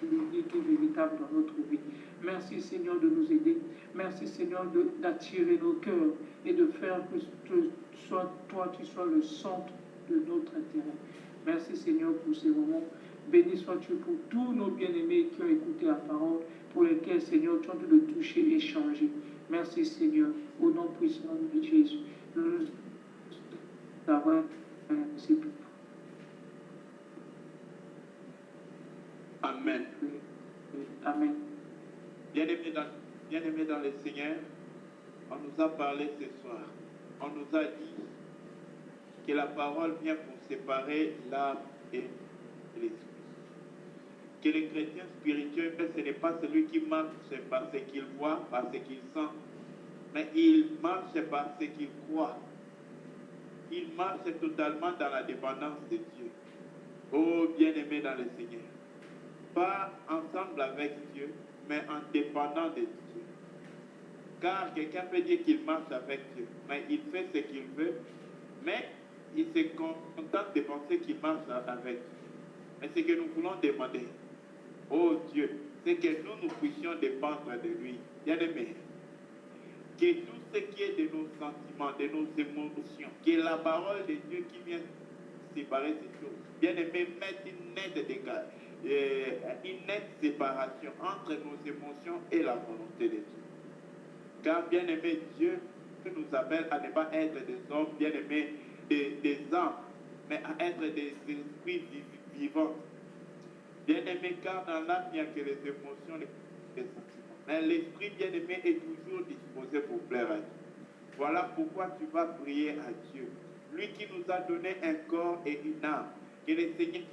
Speaker 4: l'unique et véritable dans notre vie. Merci Seigneur de nous aider. Merci Seigneur d'attirer nos cœurs et de faire que toi, tu sois le centre de notre intérêt. Merci Seigneur pour ces moments. Béni sois-tu pour tous nos bien-aimés qui ont écouté la parole, pour lesquels Seigneur, tu as de toucher et changer. Merci Seigneur, au nom puissant de Jésus. Nous avons c'est tout.
Speaker 2: Amen.
Speaker 4: Amen.
Speaker 2: Bien-aimés dans le Seigneur, on nous a parlé ce soir. On nous a dit que la parole vient pour séparer l'âme et l'esprit. Que le chrétien spirituel, ce n'est pas celui qui marche par ce qu'il voit, par ce qu'il sent, mais il marche par ce qu'il croit. Il marche totalement dans la dépendance de Dieu. Oh, bien-aimés dans le Seigneur. Pas ensemble avec Dieu, mais en dépendant de Dieu. Car quelqu'un peut dire qu'il marche avec Dieu, mais il fait ce qu'il veut, mais il se contente de penser qu'il marche avec Dieu. Mais ce que nous voulons demander, oh Dieu, c'est que nous puissions dépendre de lui. Bien-aimés, que tout ce qui est de nos sentiments, de nos émotions, que la parole de Dieu qui vient séparer ces choses, bien-aimés, mette une nette séparation entre nos émotions et la volonté de Dieu. Car, bien-aimé, Dieu nous appelle à ne pas être des hommes, bien-aimés, des âmes, mais à être des esprits vivants. Bien-aimé, car dans l'âme, il n'y a que les émotions, les sentiments. Mais l'esprit, bien-aimé, est toujours disposé pour plaire à Dieu. Voilà pourquoi tu vas prier à Dieu. Lui qui nous a donné un corps et une âme. Que le Seigneur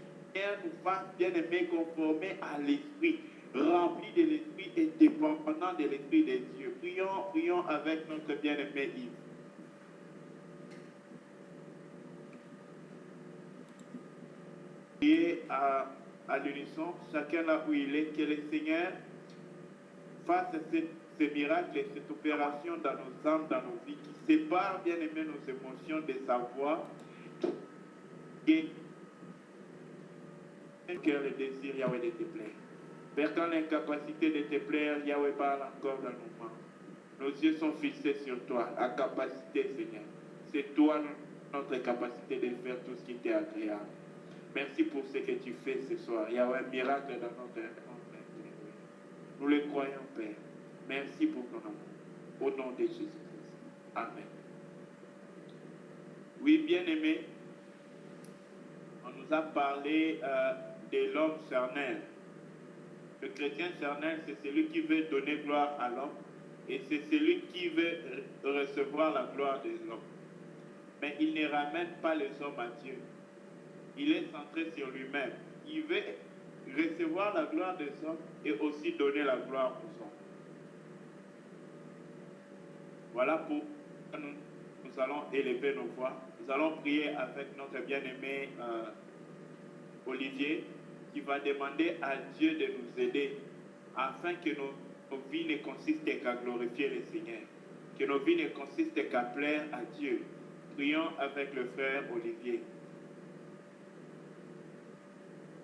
Speaker 2: nous fasse, bien-aimé, conformer à l'esprit, rempli de l'esprit et dépendant de l'esprit de Dieu. Prions avec notre bien-aimé Yves. Priez à l'unisson, chacun là où il est, que le Seigneur fasse ce miracle et cette opération dans nos âmes, dans nos vies, qui sépare, bien-aimé, nos émotions de sa voix, et cœur le désir, Yahweh, de te plaire. Père, quand l'incapacité de te plaire, Yahweh parle encore dans nos mains. Nos yeux sont fixés sur toi. La capacité, Seigneur, c'est toi notre capacité de faire tout ce qui t'est agréable. Merci pour ce que tu fais ce soir. Yahweh, miracle dans notre intérieur. Nous le croyons, Père. Merci pour ton amour. Au nom de Jésus-Christ. Amen. Oui, bien-aimé, on nous a parlé de l'homme charnel. Le chrétien charnel, c'est celui qui veut donner gloire à l'homme et c'est celui qui veut recevoir la gloire des hommes. Mais il ne ramène pas les hommes à Dieu. Il est centré sur lui-même. Il veut recevoir la gloire des hommes et aussi donner la gloire aux hommes. Voilà pourquoi nous allons élever nos voix. Nous allons prier avec notre bien-aimé Olivier, qui va demander à Dieu de nous aider afin que nos vies ne consistent qu'à glorifier le Seigneur, que nos vies ne consistent qu'à plaire à Dieu. Prions avec le frère Olivier.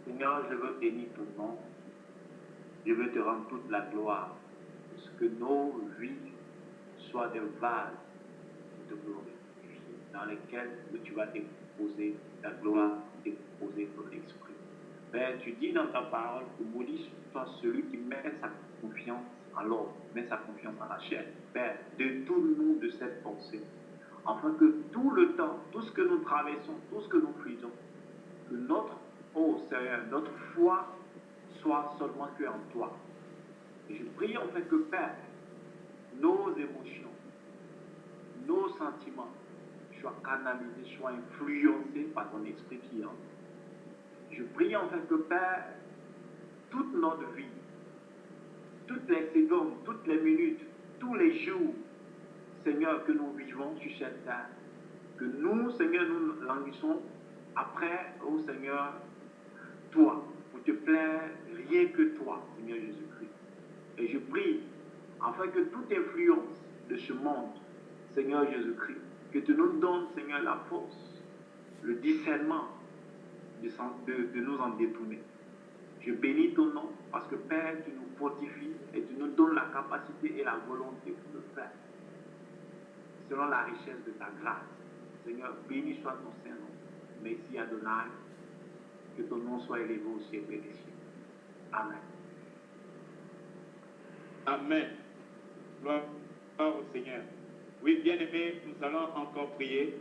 Speaker 5: Seigneur, je veux bénir ton nom. Je veux te rendre toute la gloire. Parce que nos vies soient des vases de gloire, dans lesquels tu vas déposer ta gloire, déposer ton esprit. Père, tu dis dans ta parole que maudit soit celui qui met sa confiance en l'homme, met sa confiance en la chair. Père, détourne-nous de cette pensée, afin que tout le temps, tout ce que nous traversons, tout ce que nous faisons, que notre, oh Seigneur, notre foi soit seulement que en toi. Et je prie en fait que Père, nos émotions, nos sentiments soient canalisés, soient influencés par ton esprit qui est en nous. Je prie en fait que Père, toute notre vie, toutes les secondes, toutes les minutes, tous les jours, Seigneur, que nous vivons sur cette terre, que nous, Seigneur, nous languissons après, oh Seigneur, toi, pour te plaire, rien que toi, Seigneur Jésus-Christ. Et je prie, afin que toute influence de ce monde, Seigneur Jésus-Christ, que tu nous donnes, Seigneur, la force, le discernement de nous en détourner. Je bénis ton nom, parce que Père, tu nous fortifies et tu nous donnes la capacité et la volonté pour le faire, selon la richesse de ta grâce. Seigneur, béni soit ton Saint-Nom. Merci Adonai, que ton nom soit élevé au ciel et des cieux. Amen.
Speaker 2: Amen. Gloire au Seigneur. Oui, bien-aimés, nous allons encore prier.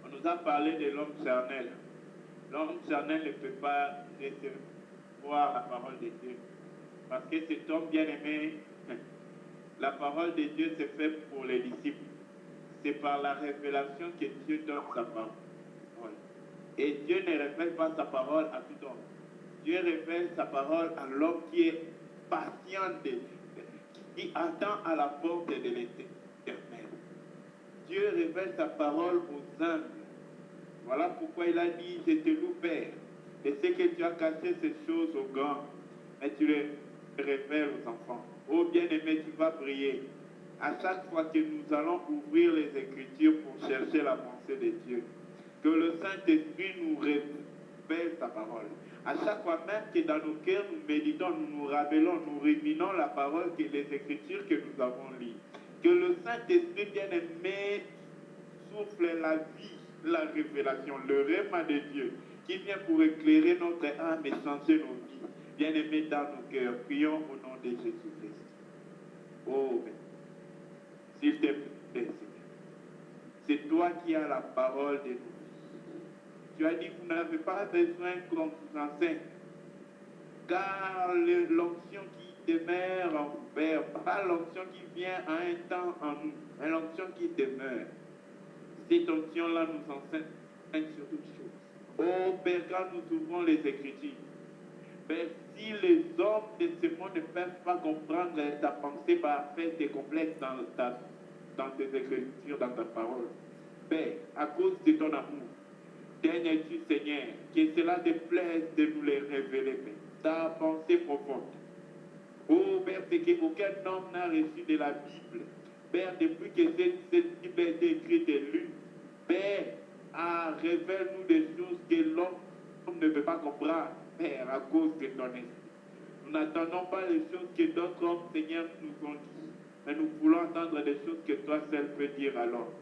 Speaker 2: On nous a parlé de l'homme charnel. L'homme charnel ne peut pas recevoir la parole de Dieu. Parce que cet homme bien-aimé, la parole de Dieu c'est fait pour les disciples. C'est par la révélation que Dieu donne sa parole. Et Dieu ne révèle pas sa parole à tout homme. Dieu révèle sa parole à l'homme qui est patient de Dieu, qui attend à la porte de l'éternel. Dieu révèle sa parole aux humbles. Voilà pourquoi il a dit, je te loue Père, et c'est que tu as caché ces choses aux grands, mais tu les révèles aux enfants. Oh bien-aimé, tu vas prier. À chaque fois que nous allons ouvrir les Écritures pour chercher la pensée de Dieu, que le Saint-Esprit nous révèle sa parole. À chaque fois même que dans nos cœurs nous méditons, nous nous rappelons, nous ruminons la parole que les Écritures que nous avons lues. Que le Saint-Esprit bien-aimé souffle la vie, la révélation, le rhéma de Dieu qui vient pour éclairer notre âme et changer nos vies. Bien-aimés dans nos cœurs, prions au nom de Jésus-Christ. Oh, s'il te plaît, Seigneur, c'est toi qui as la parole de nous. Tu as dit que vous n'avez pas besoin qu'on vous enseigne, car l'onction qui demeure en vous, Père, pas l'onction qui vient à un temps en nous, mais l'onction qui demeure. Cette onction-là nous enseigne sur toutes choses. Oh Père, quand nous ouvrons les Écritures, Père, si les hommes de ce monde ne peuvent pas comprendre ta pensée parfaite et complète dans tes Écritures, dans ta parole, Père, à cause de ton amour, daigne-tu, Seigneur, que cela te plaise de nous les révéler, Père, ta pensée profonde. Oh Père, c'est qu'aucun homme n'a reçu de la Bible. Père, depuis que cette Bible a été écrite et lue, Père, révèle-nous des choses que l'homme ne peut pas comprendre, Père, à cause de ton esprit. Nous n'attendons pas les choses que d'autres hommes, Seigneur, nous ont dit, mais nous voulons entendre des choses que toi seul peux dire à l'homme.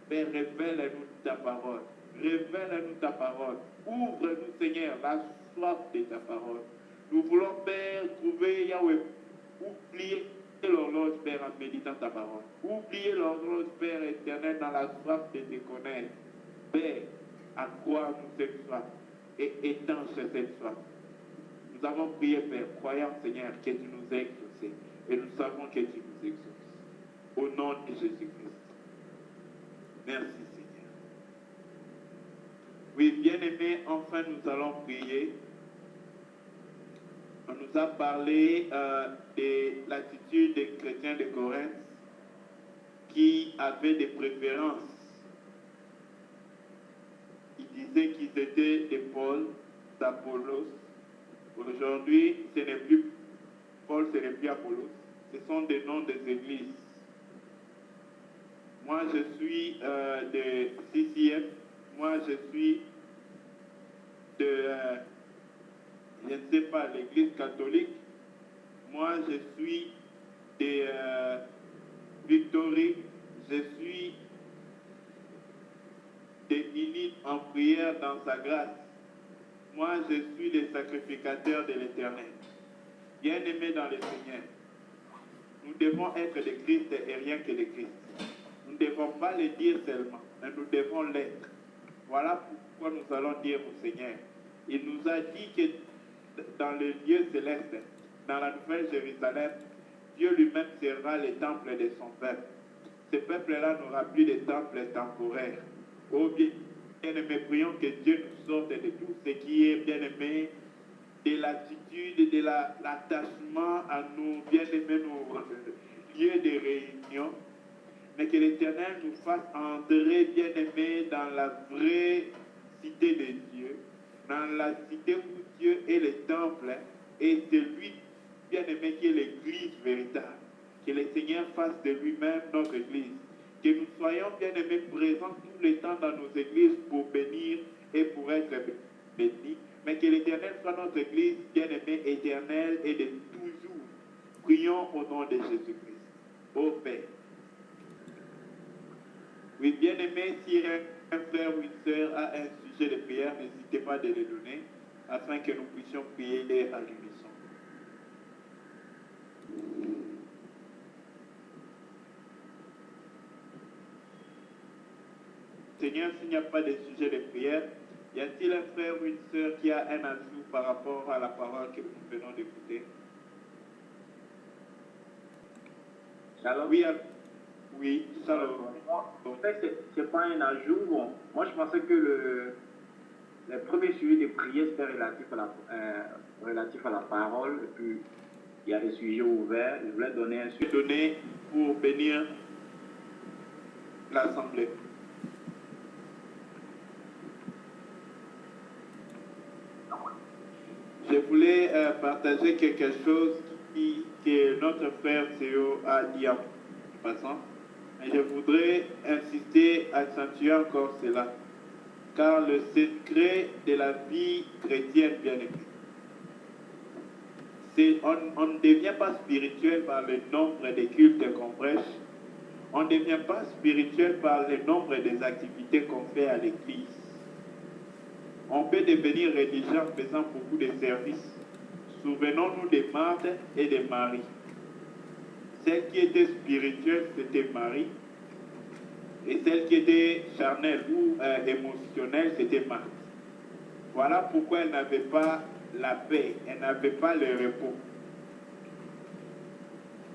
Speaker 2: Père, révèle-nous ta parole. Révèle-nous ta parole. Ouvre-nous, Seigneur, la soif de ta parole. Nous voulons, Père, trouver Yahweh. Oublier l'horloge, Père, en méditant ta parole. Oublier l'horloge, Père éternel, dans la soif de te connaître. Père, accrois-nous cette soif et étanche cette soif. Nous avons prié, Père, croyant, Seigneur, que tu nous as exaucés. Et nous savons que tu nous exauces. Au nom de Jésus-Christ. Merci, Seigneur. Oui, bien-aimés, enfin nous allons prier. On nous a parlé de l'attitude des chrétiens de Corinthe qui avaient des préférences. Ils disaient qu'ils étaient des Paul, d'Apollos. Aujourd'hui, ce n'est plus Paul, ce n'est plus Apollos. Ce sont des noms des églises. Moi, je suis de CCF. Moi, je suis de, je ne sais pas, l'église catholique. Moi, je suis de Victory. Je suis des unies en prière dans sa grâce. Moi, je suis le sacrificateur de l'Éternel. Bien-aimés dans le Seigneur, nous devons être de Christ et rien que de Christ. Nous ne devons pas le dire seulement, mais nous devons l'être. Voilà pourquoi nous allons dire au Seigneur. Il nous a dit que dans le lieu céleste, dans la nouvelle Jérusalem, Dieu lui-même sera le temple de son peuple. Ce peuple-là n'aura plus de temple temporaire. Oh bien-aimés, prions que Dieu nous sorte de tout ce qui est bien-aimé, de l'attitude, de l'attachement à nos bien-aimés, nos lieux de réunion, mais que l'Éternel nous fasse entrer, bien-aimés, dans la vraie cité de Dieu, dans la cité où Dieu est le temple, et c'est lui, bien-aimé, qui est l'Église véritable. Que le Seigneur fasse de lui-même notre Église. Que nous soyons, bien-aimés, présents tout le temps dans nos églises pour bénir et pour être bénis. Mais que l'Éternel soit notre Église, bien-aimée, éternelle et de toujours. Prions au nom de Jésus-Christ. Ô Père. Oui, bien-aimé, si un frère ou une sœur a un sujet de prière, n'hésitez pas de le donner, afin que nous puissions prier à l'unisson. Seigneur, s'il n'y a pas de sujet de prière, y a-t-il un frère ou une sœur qui a un ajout par rapport à la parole que nous venons d'écouter?
Speaker 5: Shalom.
Speaker 2: Oui, shalom.
Speaker 5: En fait, c'est pas un ajout. Bon, moi, je pensais que le premier sujet de prière, c'était relatif à la parole. Et puis, il y a des sujets ouverts. Je voulais donner un sujet
Speaker 2: pour bénir l'Assemblée. Je voulais partager quelque chose que notre frère Théo a dit en passant. Mais je voudrais insister, accentuer encore cela. Car le secret de la vie chrétienne, bien aimé, on ne devient pas spirituel par le nombre de cultes qu'on prêche. On ne devient pas spirituel par le nombre des activités qu'on fait à l'église. On peut devenir religieux en faisant beaucoup de services. Souvenons-nous de Marthe et de Marie. Celle qui était spirituelle, c'était Marie. Et celle qui était charnelle ou émotionnelle, c'était Marthe. Voilà pourquoi elle n'avait pas la paix, elle n'avait pas le repos.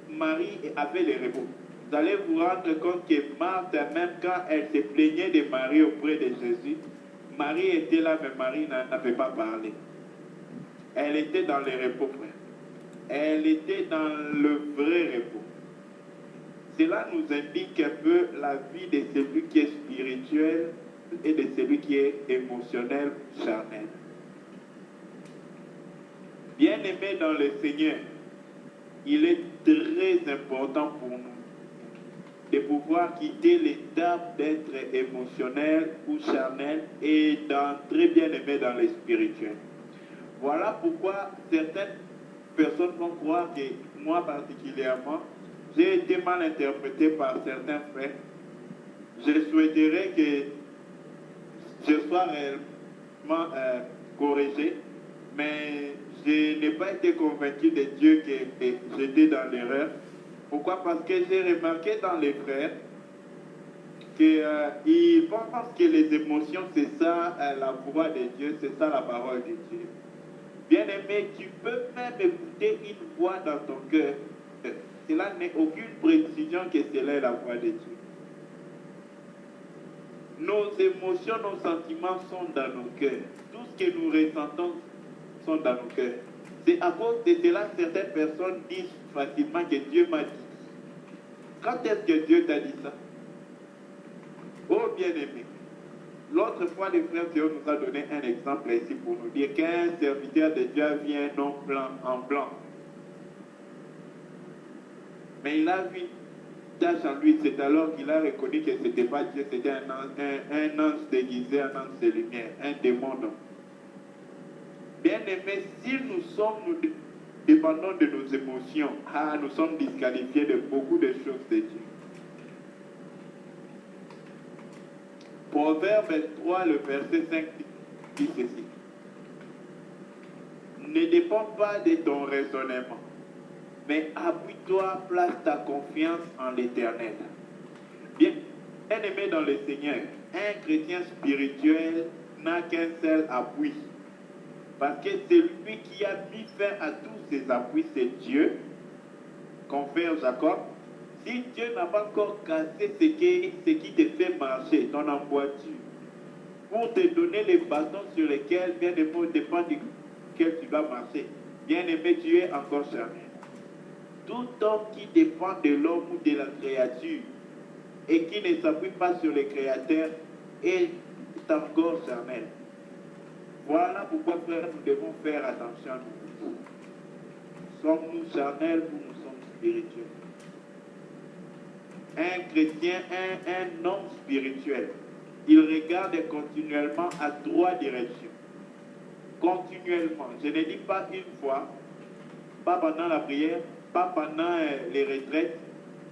Speaker 2: Marie avait le repos. Vous allez vous rendre compte que Marthe, même quand elle se plaignait de Marie auprès de Jésus, Marie était là, mais Marie n'avait pas parlé. Elle était dans le repos, frère. Elle était dans le vrai repos. Cela nous indique un peu la vie de celui qui est spirituel et de celui qui est émotionnel, charnel. Bien-aimé dans le Seigneur, il est très important pour nous de pouvoir quitter l'étape d'être émotionnel ou charnel et d'entrer bien-aimé dans le spirituel. Voilà pourquoi certaines personnes vont croire que moi particulièrement, j'ai été mal interprété par certains frères. Je souhaiterais que je sois réellement corrigé, mais je n'ai pas été convaincu de Dieu que j'étais dans l'erreur. Pourquoi? Parce que j'ai remarqué dans les frères qu'ils pensent que les émotions, c'est ça la voix de Dieu, c'est ça la parole de Dieu. Bien-aimé, tu peux même écouter une voix dans ton cœur. Cela n'est aucune précision que cela est la voix de Dieu. Nos émotions, nos sentiments sont dans nos cœurs. Tout ce que nous ressentons sont dans nos cœurs. C'est à cause de cela que certaines personnes disent facilement que Dieu m'a dit. Quand est-ce que Dieu t'a dit ça? Oh bien-aimé, l'autre fois, le frère Théo nous a donné un exemple ici pour nous dire qu'un serviteur de Dieu vient non en blanc. Mais il a vu une tache en lui, c'est alors qu'il a reconnu que ce n'était pas Dieu, c'était un ange déguisé, un ange de lumière, un démon. Bien-aimé, si nous dépendons de nos émotions, nous sommes disqualifiés de beaucoup de choses de Dieu. Proverbe 23, le verset 5 dit ceci. Ne dépend pas de ton raisonnement, mais appuie-toi, place ta confiance en l'Éternel. Bien aimé dans le Seigneur, un chrétien spirituel n'a qu'un seul appui. Parce que celui qui a mis fin à tous ses appuis, c'est Dieu, confère Jacob. Si Dieu n'a pas encore cassé ce qui te fait marcher, ton voiture, pour te donner les bâtons sur lesquels, bien aimé, dépend duquel tu vas marcher, bien aimé, tu es encore charnel. Tout homme qui dépend de l'homme ou de la créature et qui ne s'appuie pas sur le Créateur est encore charnel. Voilà pourquoi, frère, nous devons faire attention à nous. Sommes-nous charnels ou nous sommes spirituels? Un chrétien, un homme spirituel, il regarde continuellement à 3 directions. Continuellement. Je ne dis pas une fois, pas pendant la prière, pas pendant les retraites,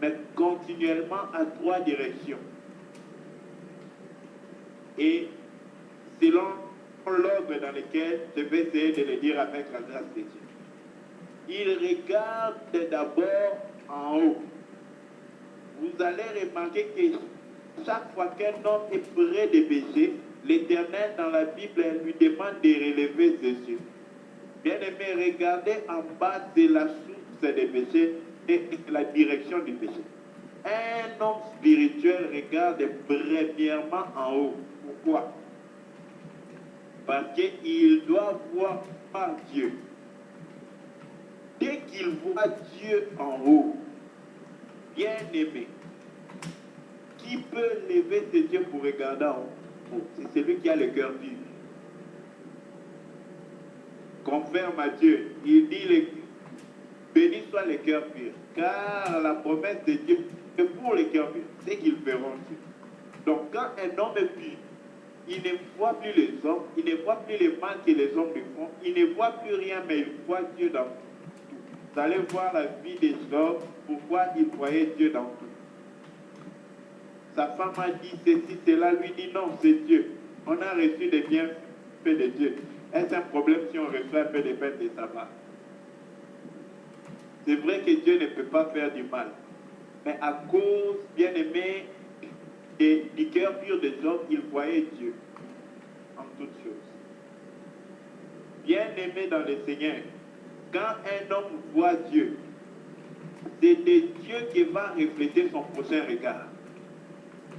Speaker 2: mais continuellement à 3 directions. Et selon l'ordre dans lequel je vais essayer de le dire avec la grâce de Dieu. Il regarde d'abord en haut. Vous allez remarquer que chaque fois qu'un homme est près de pécher, l'Éternel dans la Bible lui demande de relever ses yeux. Bien-aimé, regardez en bas, c'est la source des péchés et la direction du péché. Un homme spirituel regarde premièrement en haut. Pourquoi? Parce qu'il doit voir Dieu. Dès qu'il voit Dieu en haut, bien aimé, qui peut lever ses yeux pour regarder en haut? C'est celui qui a le cœur pur. Confirme à Dieu, il dit béni soit le cœur pur, car la promesse de Dieu est pour les cœurs purs, c'est qu'ils verront Dieu. Donc quand un homme est pur, il ne voit plus les hommes, il ne voit plus les mal que les hommes lui font, il ne voit plus rien, mais il voit Dieu dans tout. Vous allez voir la vie des hommes, pourquoi il voyait Dieu dans tout. Sa femme a dit ceci, cela, lui dit non, c'est Dieu. On a reçu des bienfaits de Dieu. Est-ce un problème si on reçoit un peu des fêtes de sabbat? C'est vrai que Dieu ne peut pas faire du mal, mais à cause, bien aimé, du cœur pur des hommes, il voyait Dieu en toutes choses. Bien aimé dans le Seigneur, quand un homme voit Dieu, c'est de Dieu qui va refléter son prochain regard.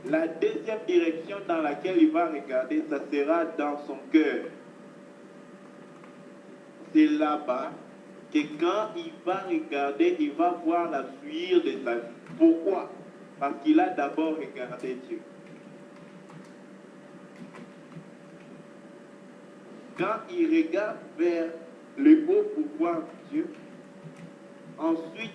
Speaker 2: La deuxième direction dans laquelle il va regarder, ça sera dans son cœur. C'est là-bas que quand il va regarder, il va voir la suite de sa vie. Pourquoi? Parce qu'il a d'abord regardé Dieu. Quand il regarde vers le haut pour voir Dieu, ensuite,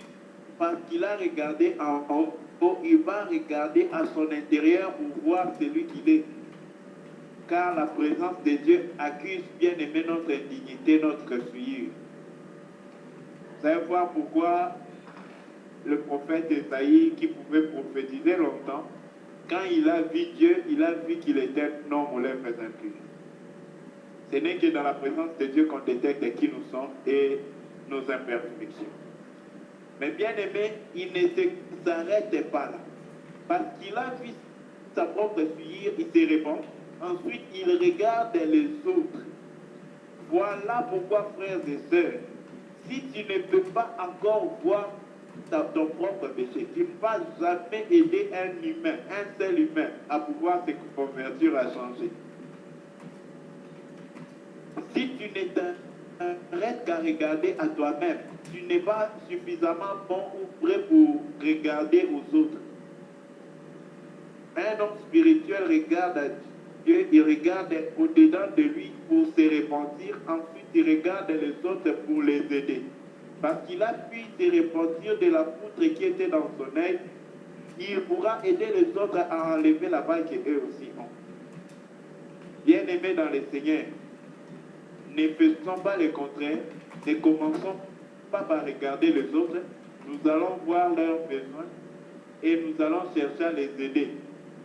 Speaker 2: parce qu'il a regardé en haut, il va regarder à son intérieur pour voir celui qu'il est. Car la présence de Dieu accuse bien aimé notre indignité, notre souillure. Vous allez voir pourquoi le prophète Esaïe, qui pouvait prophétiser longtemps, quand il a vu Dieu, il a vu qu'il était un homme aux lèvres impures. Ce n'est que dans la présence de Dieu qu'on détecte qui nous sommes et nos imperfections. Mais bien aimé, il ne s'arrête pas là. Parce qu'il a vu sa propre souillure, il se répand. Ensuite, il regarde les autres. Voilà pourquoi, frères et sœurs, si tu ne peux pas encore voir ton propre péché, tu ne vas jamais aider un humain, un seul humain, à pouvoir se convertir, à changer. Si tu ne t'arrêtes qu'à regarder à toi-même. Tu n'es pas suffisamment bon ou prêt pour regarder aux autres. Un homme spirituel regarde à Dieu, il regarde au-dedans de lui pour se repentir. Ensuite, il regarde les autres pour les aider. Parce qu'il a pu se repentir de la poutre qui était dans son œil, il pourra aider les autres à enlever la balle qu'eux aussi ont. Bien-aimés dans le Seigneur, ne faisons pas le contraire, ne commençons pas par regarder les autres, nous allons voir leurs besoins et nous allons chercher à les aider.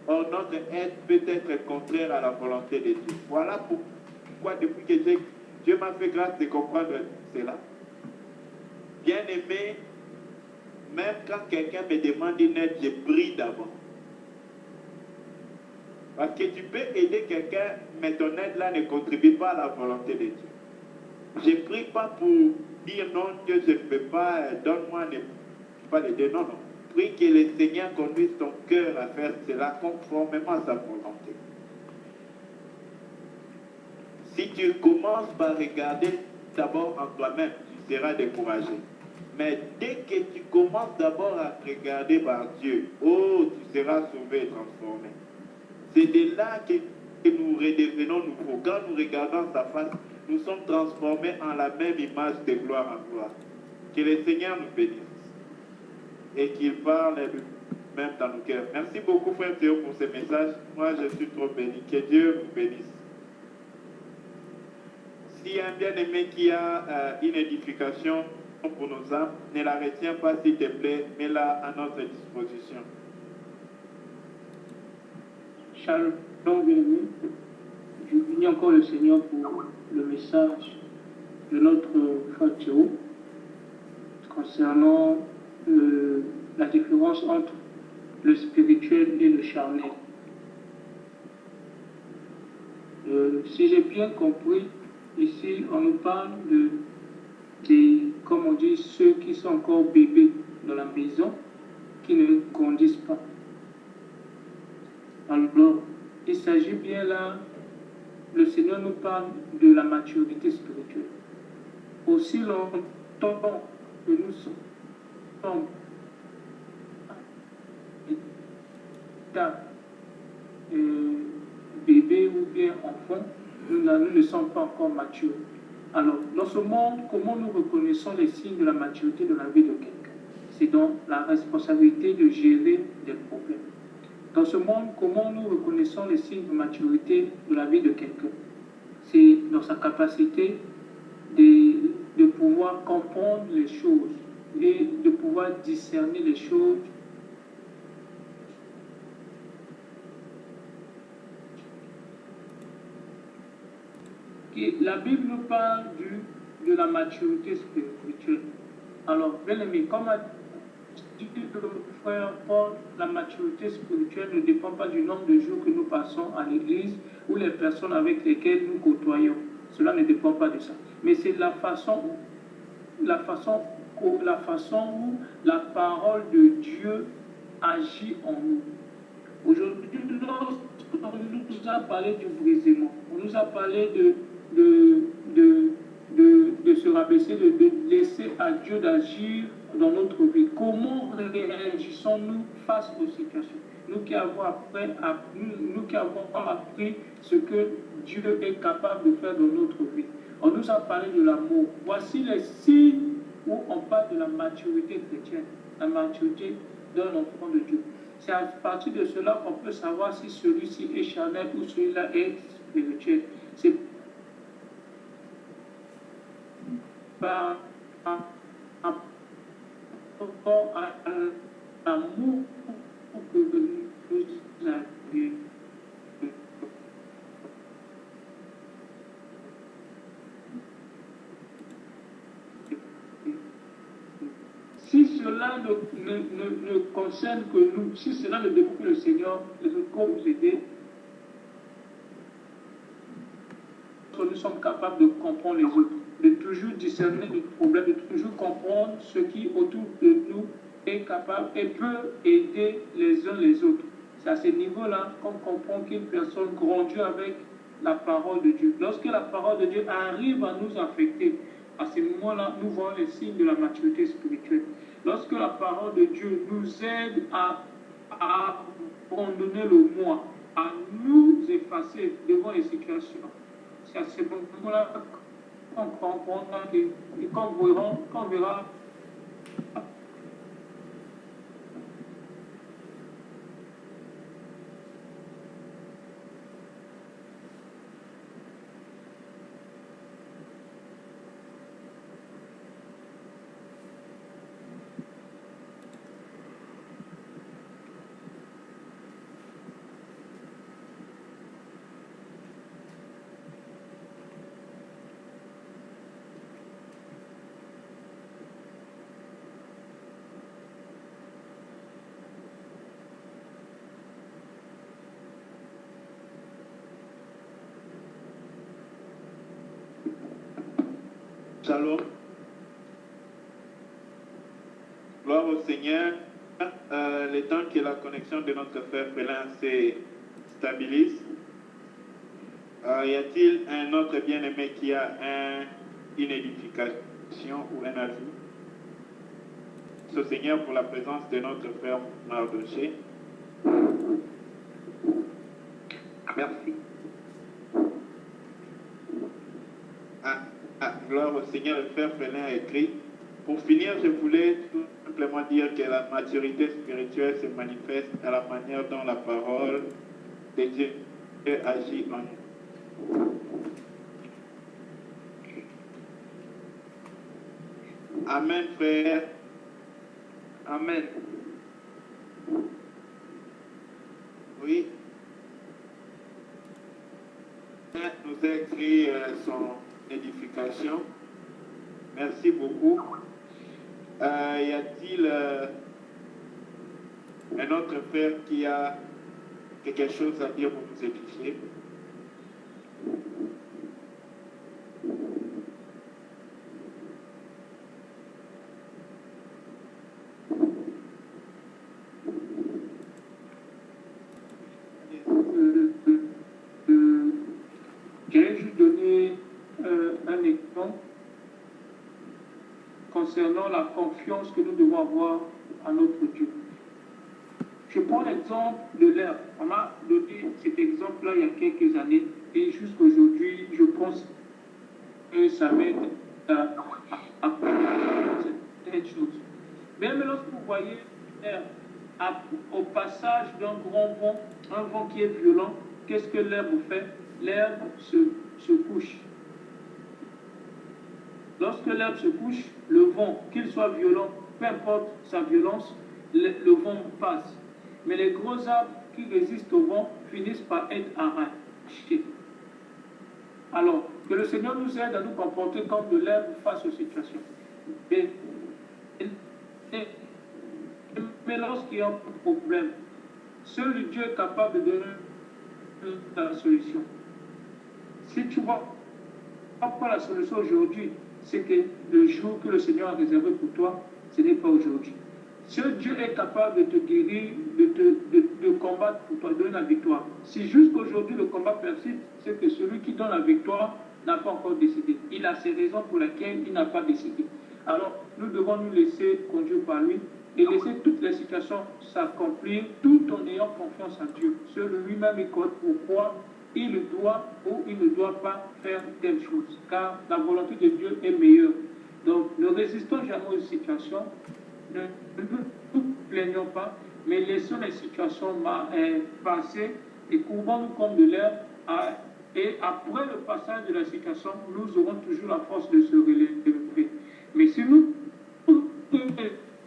Speaker 2: Or, notre aide peut être contraire à la volonté de Dieu. Voilà pourquoi depuis que Dieu m'a fait grâce de comprendre cela. Bien-aimé, même quand quelqu'un me demande une aide, je prie d'abord. Parce que tu peux aider quelqu'un, mais ton aide là ne contribue pas à la volonté de Dieu. Je ne prie pas pour dire non, Dieu, je ne peux pas, donne-moi, ne pas l'aider. Non, non. Prie que le Seigneur conduise ton cœur à faire cela conformément à sa volonté. Si tu commences par regarder d'abord en toi-même, tu seras découragé. Mais dès que tu commences d'abord à regarder par Dieu, oh, tu seras sauvé et transformé. C'est de là que nous redevenons nouveaux. Quand nous regardons sa face, nous sommes transformés en la même image de gloire en gloire. Que le Seigneur nous bénisse et qu'il parle même dans nos cœurs. Merci beaucoup, frère Théo, pour ce message. Moi, je suis trop béni. Que Dieu vous bénisse. S'il y a un bien-aimé qui a une édification pour nos âmes, ne la retiens pas, s'il te plaît, mets-la à notre disposition.
Speaker 4: Shalom, bien-aimé. Je bénis encore le Seigneur pour le message de notre frère Théo concernant la différence entre le spirituel et le charnel. Si j'ai bien compris, ici on nous parle comme on dit, ceux qui sont encore bébés dans la maison, qui ne grandissent pas. Alors, il s'agit bien là, le Seigneur nous parle de la maturité spirituelle. Aussi longtemps que nous sommes bébés ou bien enfants, nous ne sommes pas encore matures. Alors, dans ce monde, comment nous reconnaissons les signes de la maturité de la vie de quelqu'un? C'est donc la responsabilité de gérer des problèmes. Dans ce monde, comment nous reconnaissons les signes de maturité de la vie de quelqu'un? C'est dans sa capacité de pouvoir comprendre les choses et de pouvoir discerner les choses. La Bible nous parle de la maturité spirituelle. Alors, bien aimé, comme a dit le frère Paul, la maturité spirituelle ne dépend pas du nombre de jours que nous passons à l'église ou les personnes avec lesquelles nous côtoyons. Cela ne dépend pas de ça. Mais c'est la façon où la parole de Dieu agit en nous. Aujourd'hui, on nous a parlé du brisement. On nous a parlé de se rabaisser, de laisser à Dieu d'agir dans notre vie. Comment réagissons-nous face aux situations? Nous qui avons appris ce que Dieu est capable de faire dans notre vie. On nous a parlé de l'amour. Voici les signes où on parle de la maturité chrétienne, la maturité d'un enfant de Dieu. C'est à partir de cela qu'on peut savoir si celui-ci est charnel ou celui-là est spirituel. C'est par rapport à l'amour que nous avons. Si cela ne concerne que nous, si cela ne dépend que le Seigneur, les autres vont vous aider. Nous sommes capables de comprendre les autres, de toujours discerner les problèmes, de toujours comprendre ce qui autour de nous est capable et peut aider les uns les autres. C'est à ce niveau-là qu'on comprend qu'une personne grandit avec la parole de Dieu. Lorsque la parole de Dieu arrive à nous affecter, à ce moment-là, nous voyons les signes de la maturité spirituelle. Lorsque la parole de Dieu nous aide à abandonner le moi, à nous effacer devant les situations, c'est à ce moment-là qu'on comprendra et qu'on verra
Speaker 2: Shalom. Gloire au Seigneur. Le temps que la connexion de notre frère Félin se stabilise, y a-t-il un autre bien-aimé qui a une édification ou un ajout? Au Seigneur pour la présence de notre frère Mardoché.
Speaker 5: Merci.
Speaker 2: Gloire au Seigneur, le frère Félin a écrit. Pour finir, je voulais tout simplement dire que la maturité spirituelle se manifeste à la manière dont la parole de Dieu agit en nous. Amen, frère.
Speaker 1: Amen.
Speaker 2: Oui. Nous a écrit son édification. Merci beaucoup. Y a-t-il un autre frère qui a quelque chose à dire pour nous édifier?
Speaker 4: J'ai juste donné un exemple concernant la confiance que nous devons avoir à notre Dieu. Je prends l'exemple de l'herbe. On m'a donné cet exemple-là il y a quelques années et jusqu'aujourd'hui, je pense que ça m'aide à comprendre certaines choses. Même lorsque vous voyez l'herbe au passage d'un grand vent, un vent qui est violent, qu'est-ce que l'herbe fait? L'herbe se couche. Lorsque l'herbe se couche, le vent, qu'il soit violent, peu importe sa violence, le vent passe. Mais les gros arbres qui résistent au vent finissent par être arrachés. Alors, que le Seigneur nous aide à nous comporter comme de l'herbe face aux situations. Mais lorsqu'il y a un problème, seul Dieu est capable de donner la solution. Si tu vois pas la solution aujourd'hui, c'est que le jour que le Seigneur a réservé pour toi, ce n'est pas aujourd'hui. Si Dieu est capable de te guérir, de combattre pour toi, de donner la victoire. Si jusqu'aujourd'hui le combat persiste, c'est que celui qui donne la victoire n'a pas encore décidé. Il a ses raisons pour lesquelles il n'a pas décidé. Alors, nous devons nous laisser conduire par lui et laisser toutes les situations s'accomplir tout en ayant confiance en Dieu. Seul lui-même est connaît pourquoi il doit ou il ne doit pas faire telle chose, car la volonté de Dieu est meilleure. Donc, ne résistons jamais aux situations, ne nous plaignons pas, mais laissons les situations passer et couvrons-nous comme de l'herbe. Et après le passage de la situation, nous aurons toujours la force de se relever. Mais si nous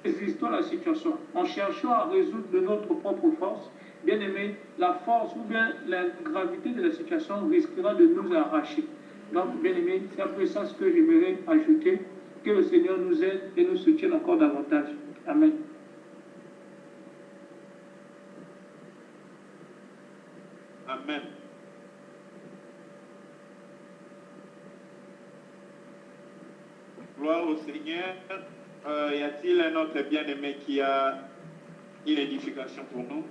Speaker 4: résistons à la situation en cherchant à résoudre de notre propre force, bien aimé, la force ou bien la gravité de la situation risquera de nous arracher. Donc, bien aimé, c'est un peu ça ce que j'aimerais ajouter. Que le Seigneur nous aide et nous soutienne encore davantage. Amen.
Speaker 2: Amen. Gloire au Seigneur. Y a-t-il un autre bien-aimé qui a une édification pour nous?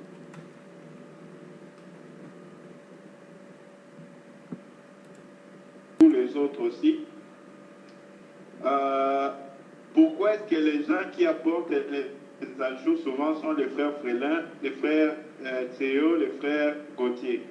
Speaker 2: autres aussi. Pourquoi est-ce que les gens qui apportent les ajouts souvent sont les frères Frélin, les frères Théo, les frères Gauthier?